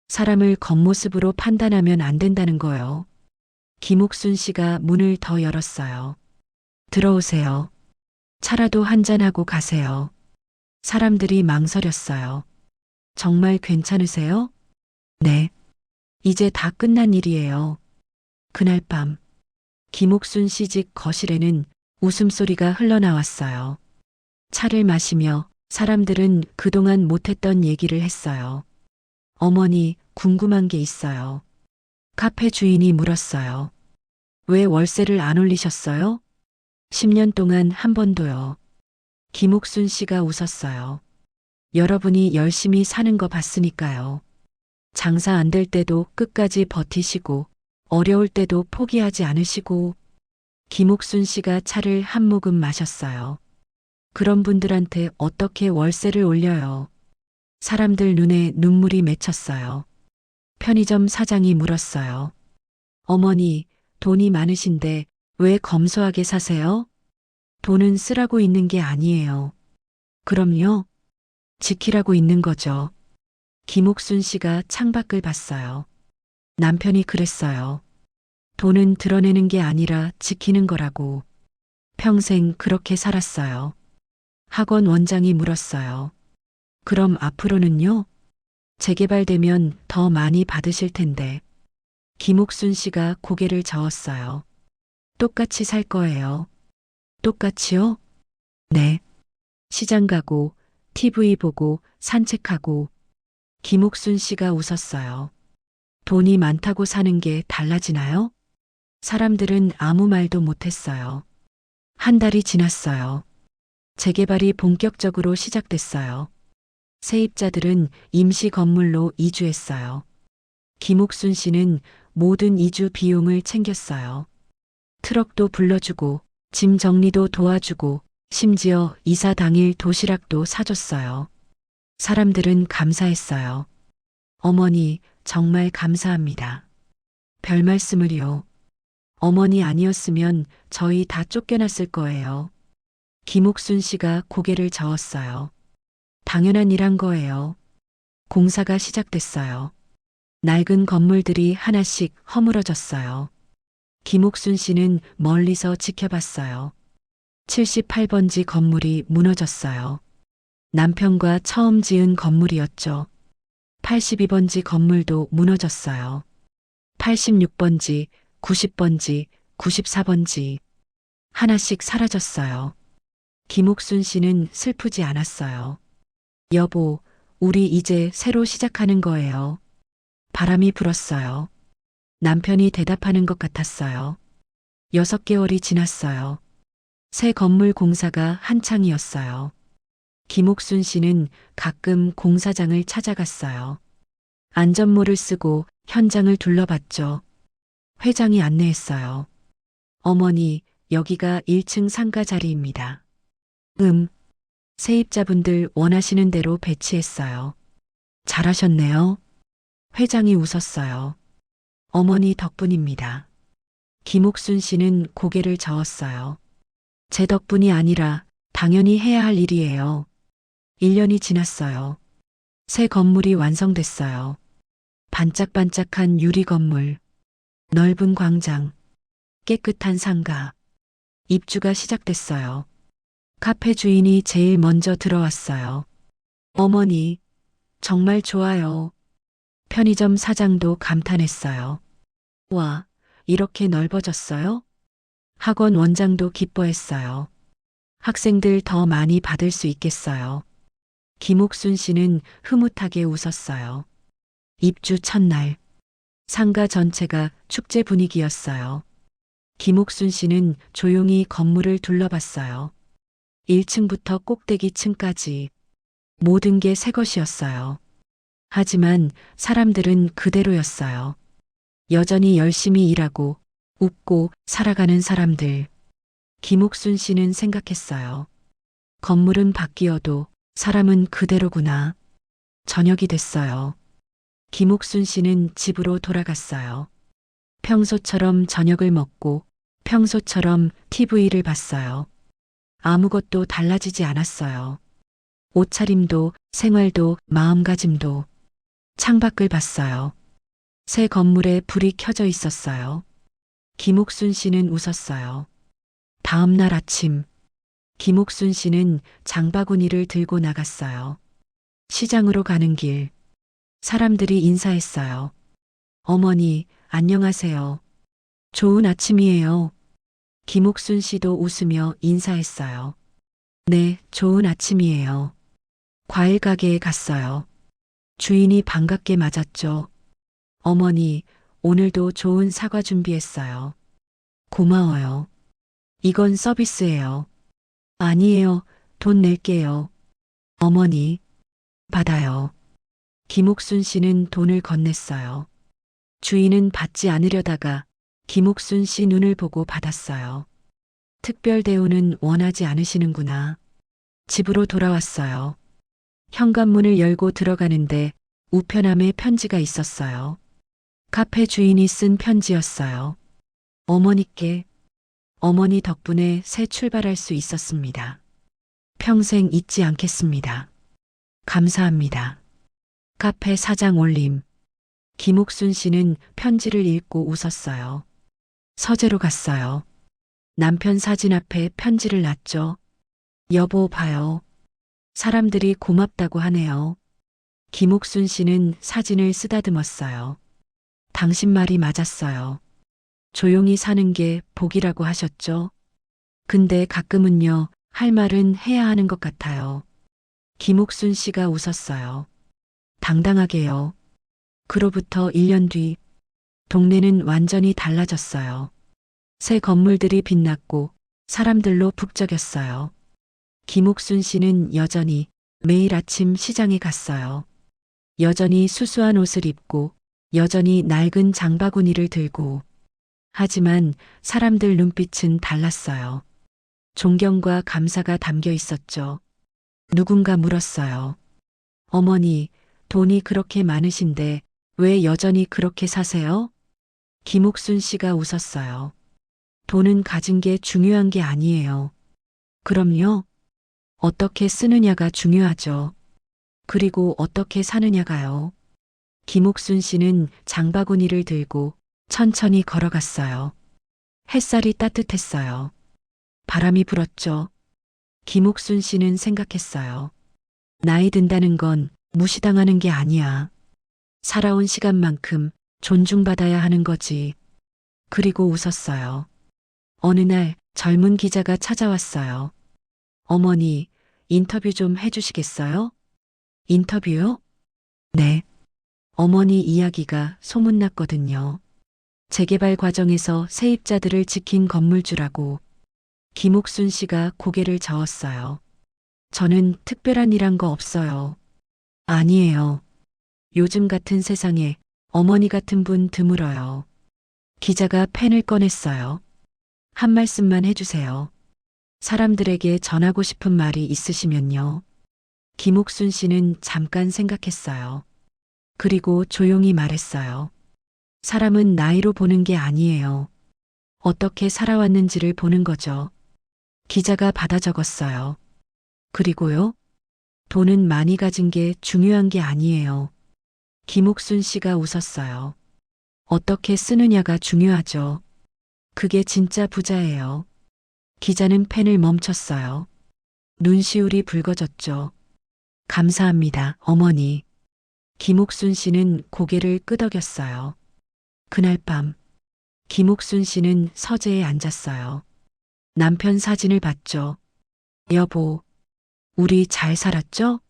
B: 사람을 겉모습으로 판단하면 안 된다는 거요. 김옥순 씨가 문을 더 열었어요. 들어오세요. 차라도 한잔하고 가세요. 사람들이 망설였어요. 정말 괜찮으세요? 네. 이제 다 끝난 일이에요. 그날 밤, 김옥순 씨 집 거실에는 웃음소리가 흘러나왔어요. 차를 마시며 사람들은 그동안 못했던 얘기를 했어요. 어머니, 궁금한 게 있어요. 카페 주인이 물었어요. 왜 월세를 안 올리셨어요? 10년 동안 한 번도요. 김옥순 씨가 웃었어요. 여러분이 열심히 사는 거 봤으니까요. 장사 안 될 때도 끝까지 버티시고 어려울 때도 포기하지 않으시고 김옥순 씨가 차를 한 모금 마셨어요. 그런 분들한테 어떻게 월세를 올려요? 사람들 눈에 눈물이 맺혔어요. 편의점 사장이 물었어요. 어머니, 돈이 많으신데 왜 검소하게 사세요? 돈은 쓰라고 있는 게 아니에요. 그럼요. 지키라고 있는 거죠. 김옥순 씨가 창밖을 봤어요. 남편이 그랬어요. 돈은 드러내는 게 아니라 지키는 거라고. 평생 그렇게 살았어요. 학원 원장이 물었어요. 그럼 앞으로는요? 재개발되면 더 많이 받으실 텐데. 김옥순 씨가 고개를 저었어요. 똑같이 살 거예요. 똑같이요? 네. 시장 가고, TV 보고, 산책하고. 김옥순 씨가 웃었어요. 돈이 많다고 사는 게 달라지나요? 사람들은 아무 말도 못했어요. 한 달이 지났어요. 재개발이 본격적으로 시작됐어요. 세입자들은 임시 건물로 이주했어요. 김옥순 씨는 모든 이주 비용을 챙겼어요. 트럭도 불러주고, 짐 정리도 도와주고, 심지어 이사 당일 도시락도 사줬어요. 사람들은 감사했어요. 어머니, 정말 감사합니다. 별 말씀을요. 어머니 아니었으면 저희 다 쫓겨났을 거예요. 김옥순 씨가 고개를 저었어요. 당연한 일 한 거예요. 공사가 시작됐어요. 낡은 건물들이 하나씩 허물어졌어요. 김옥순 씨는 멀리서 지켜봤어요. 78번지 건물이 무너졌어요. 남편과 처음 지은 건물이었죠. 82번지 건물도 무너졌어요. 86번지, 90번지, 94번지. 하나씩 사라졌어요. 김옥순 씨는 슬프지 않았어요. 여보, 우리 이제 새로 시작하는 거예요. 바람이 불었어요. 남편이 대답하는 것 같았어요. 6개월이 지났어요. 새 건물 공사가 한창이었어요. 김옥순 씨는 가끔 공사장을 찾아갔어요. 안전모를 쓰고 현장을 둘러봤죠. 회장이 안내했어요. 어머니, 여기가 1층 상가 자리입니다. 세입자분들 원하시는 대로 배치했어요. 잘하셨네요. 회장이 웃었어요. 어머니 덕분입니다. 김옥순 씨는 고개를 저었어요. 제 덕분이 아니라 당연히 해야 할 일이에요. 1년이 지났어요. 새 건물이 완성됐어요. 반짝반짝한 유리 건물, 넓은 광장, 깨끗한 상가. 입주가 시작됐어요. 카페 주인이 제일 먼저 들어왔어요. 어머니, 정말 좋아요. 편의점 사장도 감탄했어요. 와, 이렇게 넓어졌어요? 학원 원장도 기뻐했어요. 학생들 더 많이 받을 수 있겠어요. 김옥순 씨는 흐뭇하게 웃었어요. 입주 첫날, 상가 전체가 축제 분위기였어요. 김옥순 씨는 조용히 건물을 둘러봤어요. 1층부터 꼭대기층까지 모든 게 새 것이었어요. 하지만 사람들은 그대로였어요. 여전히 열심히 일하고 웃고 살아가는 사람들. 김옥순 씨는 생각했어요. 건물은 바뀌어도 사람은 그대로구나. 저녁이 됐어요. 김옥순 씨는 집으로 돌아갔어요. 평소처럼 저녁을 먹고 평소처럼 TV를 봤어요. 아무것도 달라지지 않았어요. 옷차림도 생활도 마음가짐도. 창밖을 봤어요. 새 건물에 불이 켜져 있었어요. 김옥순 씨는 웃었어요. 다음 날 아침, 김옥순 씨는 장바구니를 들고 나갔어요. 시장으로 가는 길, 사람들이 인사했어요. 어머니, 안녕하세요. 좋은 아침이에요. 김옥순 씨도 웃으며 인사했어요. 네, 좋은 아침이에요. 과일 가게에 갔어요. 주인이 반갑게 맞았죠. 어머니, 오늘도 좋은 사과 준비했어요. 고마워요. 이건 서비스예요. 아니에요. 돈 낼게요. 어머니, 받아요. 김옥순 씨는 돈을 건넸어요. 주인은 받지 않으려다가 김옥순 씨 눈을 보고 받았어요. 특별 대우는 원하지 않으시는구나. 집으로 돌아왔어요. 현관문을 열고 들어가는데 우편함에 편지가 있었어요. 카페 주인이 쓴 편지였어요. 어머니께, 어머니 덕분에 새 출발할 수 있었습니다. 평생 잊지 않겠습니다. 감사합니다. 카페 사장 올림. 김옥순 씨는 편지를 읽고 웃었어요. 서재로 갔어요. 남편 사진 앞에 편지를 놨죠. 여보 봐요. 사람들이 고맙다고 하네요. 김옥순 씨는 사진을 쓰다듬었어요. 당신 말이 맞았어요. 조용히 사는 게 복이라고 하셨죠? 근데 가끔은요, 할 말은 해야 하는 것 같아요. 김옥순 씨가 웃었어요. 당당하게요. 그로부터 1년 뒤, 동네는 완전히 달라졌어요. 새 건물들이 빛났고 사람들로 북적였어요. 김옥순 씨는 여전히 매일 아침 시장에 갔어요. 여전히 수수한 옷을 입고 여전히 낡은 장바구니를 들고. 하지만 사람들 눈빛은 달랐어요. 존경과 감사가 담겨 있었죠. 누군가 물었어요. 어머니, 돈이 그렇게 많으신데 왜 여전히 그렇게 사세요? 김옥순 씨가 웃었어요. 돈은 가진 게 중요한 게 아니에요. 그럼요. 어떻게 쓰느냐가 중요하죠. 그리고 어떻게 사느냐가요. 김옥순 씨는 장바구니를 들고 천천히 걸어갔어요. 햇살이 따뜻했어요. 바람이 불었죠. 김옥순 씨는 생각했어요. 나이 든다는 건 무시당하는 게 아니야. 살아온 시간만큼 존중받아야 하는 거지. 그리고 웃었어요. 어느 날 젊은 기자가 찾아왔어요. 어머니, 인터뷰 좀 해주시겠어요? 인터뷰요? 네. 어머니 이야기가 소문났거든요. 재개발 과정에서 세입자들을 지킨 건물주라고. 김옥순 씨가 고개를 저었어요. 저는 특별한 일한 거 없어요. 아니에요. 요즘 같은 세상에 어머니 같은 분 드물어요. 기자가 펜을 꺼냈어요. 한 말씀만 해주세요. 사람들에게 전하고 싶은 말이 있으시면요. 김옥순 씨는 잠깐 생각했어요. 그리고 조용히 말했어요. 사람은 나이로 보는 게 아니에요. 어떻게 살아왔는지를 보는 거죠. 기자가 받아 적었어요. 그리고요? 돈은 많이 가진 게 중요한 게 아니에요. 김옥순 씨가 웃었어요. 어떻게 쓰느냐가 중요하죠. 그게 진짜 부자예요. 기자는 펜을 멈췄어요. 눈시울이 붉어졌죠. 감사합니다, 어머니. 김옥순 씨는 고개를 끄덕였어요. 그날 밤, 김옥순 씨는 서재에 앉았어요. 남편 사진을 봤죠. 여보, 우리 잘 살았죠?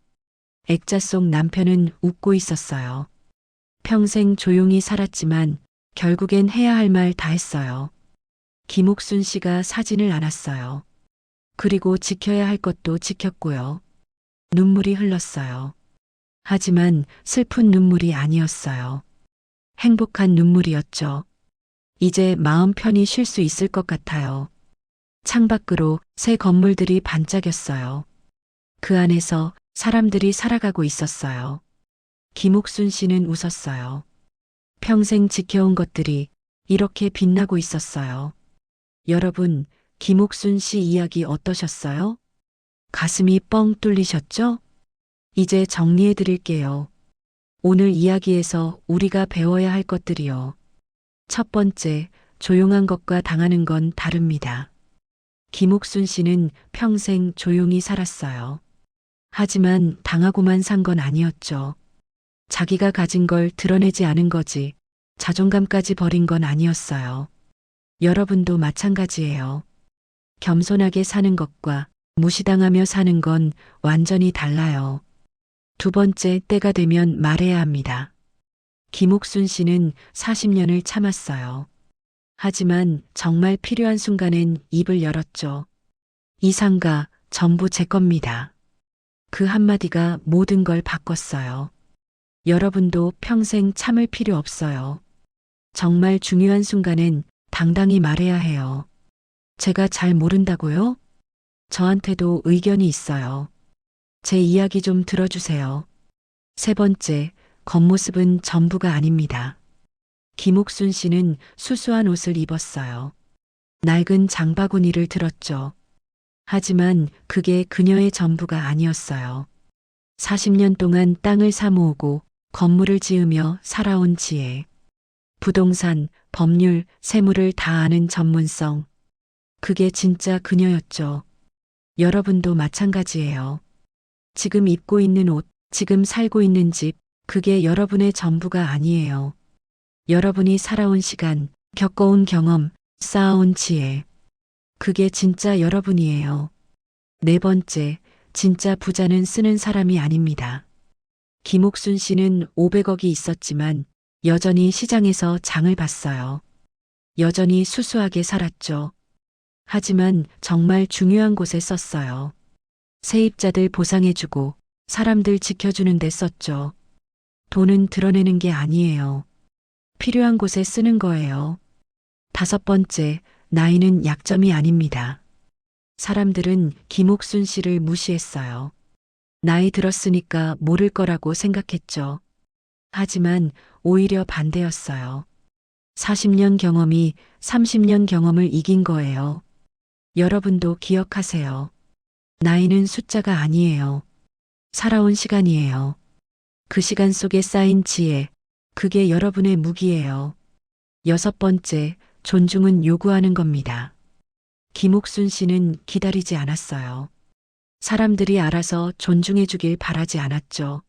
B: 액자 속 남편은 웃고 있었어요. 평생 조용히 살았지만 결국엔 해야 할 말 다 했어요. 김옥순 씨가 사진을 안았어요. 그리고 지켜야 할 것도 지켰고요. 눈물이 흘렀어요. 하지만 슬픈 눈물이 아니었어요. 행복한 눈물이었죠. 이제 마음 편히 쉴 수 있을 것 같아요. 창밖으로 새 건물들이 반짝였어요. 그 안에서 사람들이 살아가고 있었어요. 김옥순 씨는 웃었어요. 평생 지켜온 것들이 이렇게 빛나고 있었어요. 여러분, 김옥순 씨 이야기 어떠셨어요? 가슴이 뻥 뚫리셨죠? 이제 정리해 드릴게요. 오늘 이야기에서 우리가 배워야 할 것들이요. 첫 번째, 조용한 것과 당하는 건 다릅니다. 김옥순 씨는 평생 조용히 살았어요. 하지만 당하고만 산 건 아니었죠. 자기가 가진 걸 드러내지 않은 거지, 자존감까지 버린 건 아니었어요. 여러분도 마찬가지예요. 겸손하게 사는 것과 무시당하며 사는 건 완전히 달라요. 두 번째, 때가 되면 말해야 합니다. 김옥순 씨는 40년을 참았어요. 하지만 정말 필요한 순간엔 입을 열었죠. 이 상가 전부 제 겁니다. 그 한마디가 모든 걸 바꿨어요. 여러분도 평생 참을 필요 없어요. 정말 중요한 순간엔 당당히 말해야 해요. 제가 잘 모른다고요? 저한테도 의견이 있어요. 제 이야기 좀 들어주세요. 세 번째, 겉모습은 전부가 아닙니다. 김옥순 씨는 수수한 옷을 입었어요. 낡은 장바구니를 들었죠. 하지만 그게 그녀의 전부가 아니었어요. 40년 동안 땅을 사모으고 건물을 지으며 살아온 지혜. 부동산, 법률, 세무를 다 아는 전문성. 그게 진짜 그녀였죠. 여러분도 마찬가지예요. 지금 입고 있는 옷, 지금 살고 있는 집, 그게 여러분의 전부가 아니에요. 여러분이 살아온 시간, 겪어온 경험, 쌓아온 지혜. 그게 진짜 여러분이에요. 네 번째, 진짜 부자는 쓰는 사람이 아닙니다. 김옥순 씨는 500억이 있었지만 여전히 시장에서 장을 봤어요. 여전히 수수하게 살았죠. 하지만 정말 중요한 곳에 썼어요. 세입자들 보상해주고 사람들 지켜주는 데 썼죠. 돈은 드러내는 게 아니에요. 필요한 곳에 쓰는 거예요. 다섯 번째, 나이는 약점이 아닙니다. 사람들은 김옥순 씨를 무시했어요. 나이 들었으니까 모를 거라고 생각했죠. 하지만 오히려 반대였어요. 40년 경험이 30년 경험을 이긴 거예요. 여러분도 기억하세요. 나이는 숫자가 아니에요. 살아온 시간이에요. 그 시간 속에 쌓인 지혜, 그게 여러분의 무기예요. 여섯 번째, 존중은 요구하는 겁니다. 김옥순 씨는 기다리지 않았어요. 사람들이 알아서 존중해 주길 바라지 않았죠.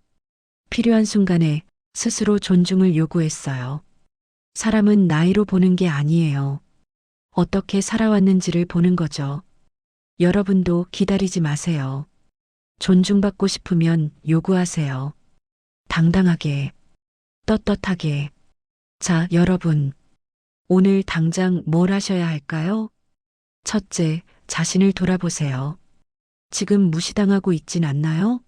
B: 필요한 순간에 스스로 존중을 요구했어요. 사람은 나이로 보는 게 아니에요. 어떻게 살아왔는지를 보는 거죠. 여러분도 기다리지 마세요. 존중받고 싶으면 요구하세요. 당당하게. 떳떳하게. 자, 여러분. 오늘 당장 뭘 하셔야 할까요? 첫째, 자신을 돌아보세요. 지금 무시당하고 있진 않나요?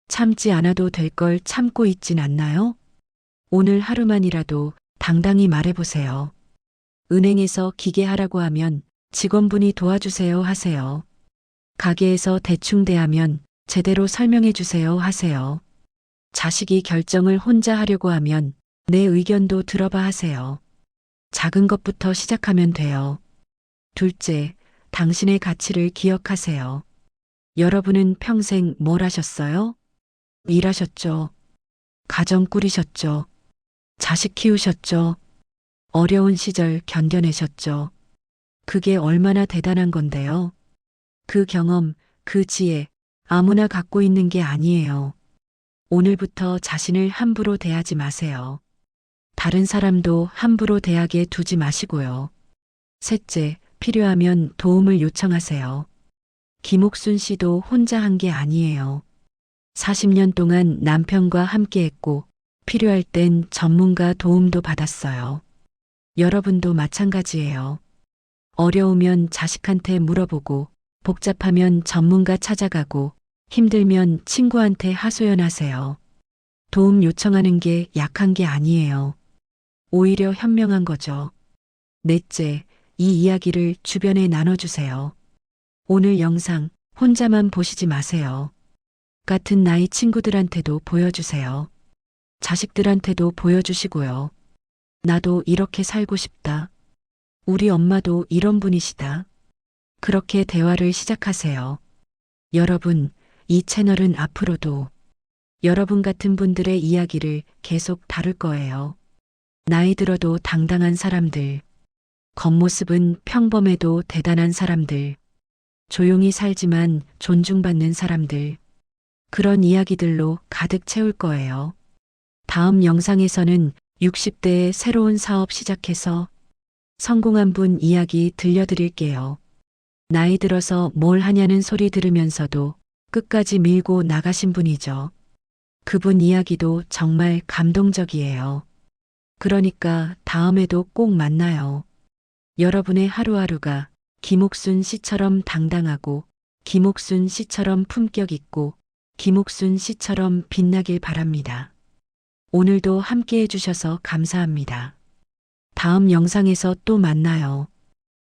B: 참지 않아도 될 걸 참고 있진 않나요? 오늘 하루만이라도 당당히 말해보세요. 은행에서 기계하라고 하면 직원분이 도와주세요 하세요. 가게에서 대충 대하면 제대로 설명해 주세요 하세요. 자식이 결정을 혼자 하려고 하면 내 의견도 들어봐 하세요. 작은 것부터 시작하면 돼요. 둘째, 당신의 가치를 기억하세요. 여러분은 평생 뭘 하셨어요? 일하셨죠. 가정 꾸리셨죠. 자식 키우셨죠. 어려운 시절 견뎌내셨죠. 그게 얼마나 대단한 건데요. 그 경험, 그 지혜, 아무나 갖고 있는 게 아니에요. 오늘부터 자신을 함부로 대하지 마세요. 다른 사람도 함부로 대하게 두지 마시고요. 셋째, 필요하면 도움을 요청하세요. 김옥순 씨도 혼자 한 게 아니에요. 40년 동안 남편과 함께 했고, 필요할 땐 전문가 도움도 받았어요. 여러분도 마찬가지예요. 어려우면 자식한테 물어보고, 복잡하면 전문가 찾아가고, 힘들면 친구한테 하소연하세요. 도움 요청하는 게 약한 게 아니에요. 오히려 현명한 거죠. 넷째, 이 이야기를 주변에 나눠주세요. 오늘 영상 혼자만 보시지 마세요. 같은 나이 친구들한테도 보여주세요. 자식들한테도 보여주시고요. 나도 이렇게 살고 싶다. 우리 엄마도 이런 분이시다. 그렇게 대화를 시작하세요. 여러분, 이 채널은 앞으로도 여러분 같은 분들의 이야기를 계속 다룰 거예요. 나이 들어도 당당한 사람들, 겉모습은 평범해도 대단한 사람들, 조용히 살지만 존중받는 사람들, 그런 이야기들로 가득 채울 거예요. 다음 영상에서는 60대의 새로운 사업 시작해서 성공한 분 이야기 들려드릴게요. 나이 들어서 뭘 하냐는 소리 들으면서도 끝까지 밀고 나가신 분이죠. 그분 이야기도 정말 감동적이에요. 그러니까 다음에도 꼭 만나요. 여러분의 하루하루가 김옥순 씨처럼 당당하고, 김옥순 씨처럼 품격 있고, 김옥순 씨처럼 빛나길 바랍니다. 오늘도 함께 해주셔서 감사합니다. 다음 영상에서 또 만나요.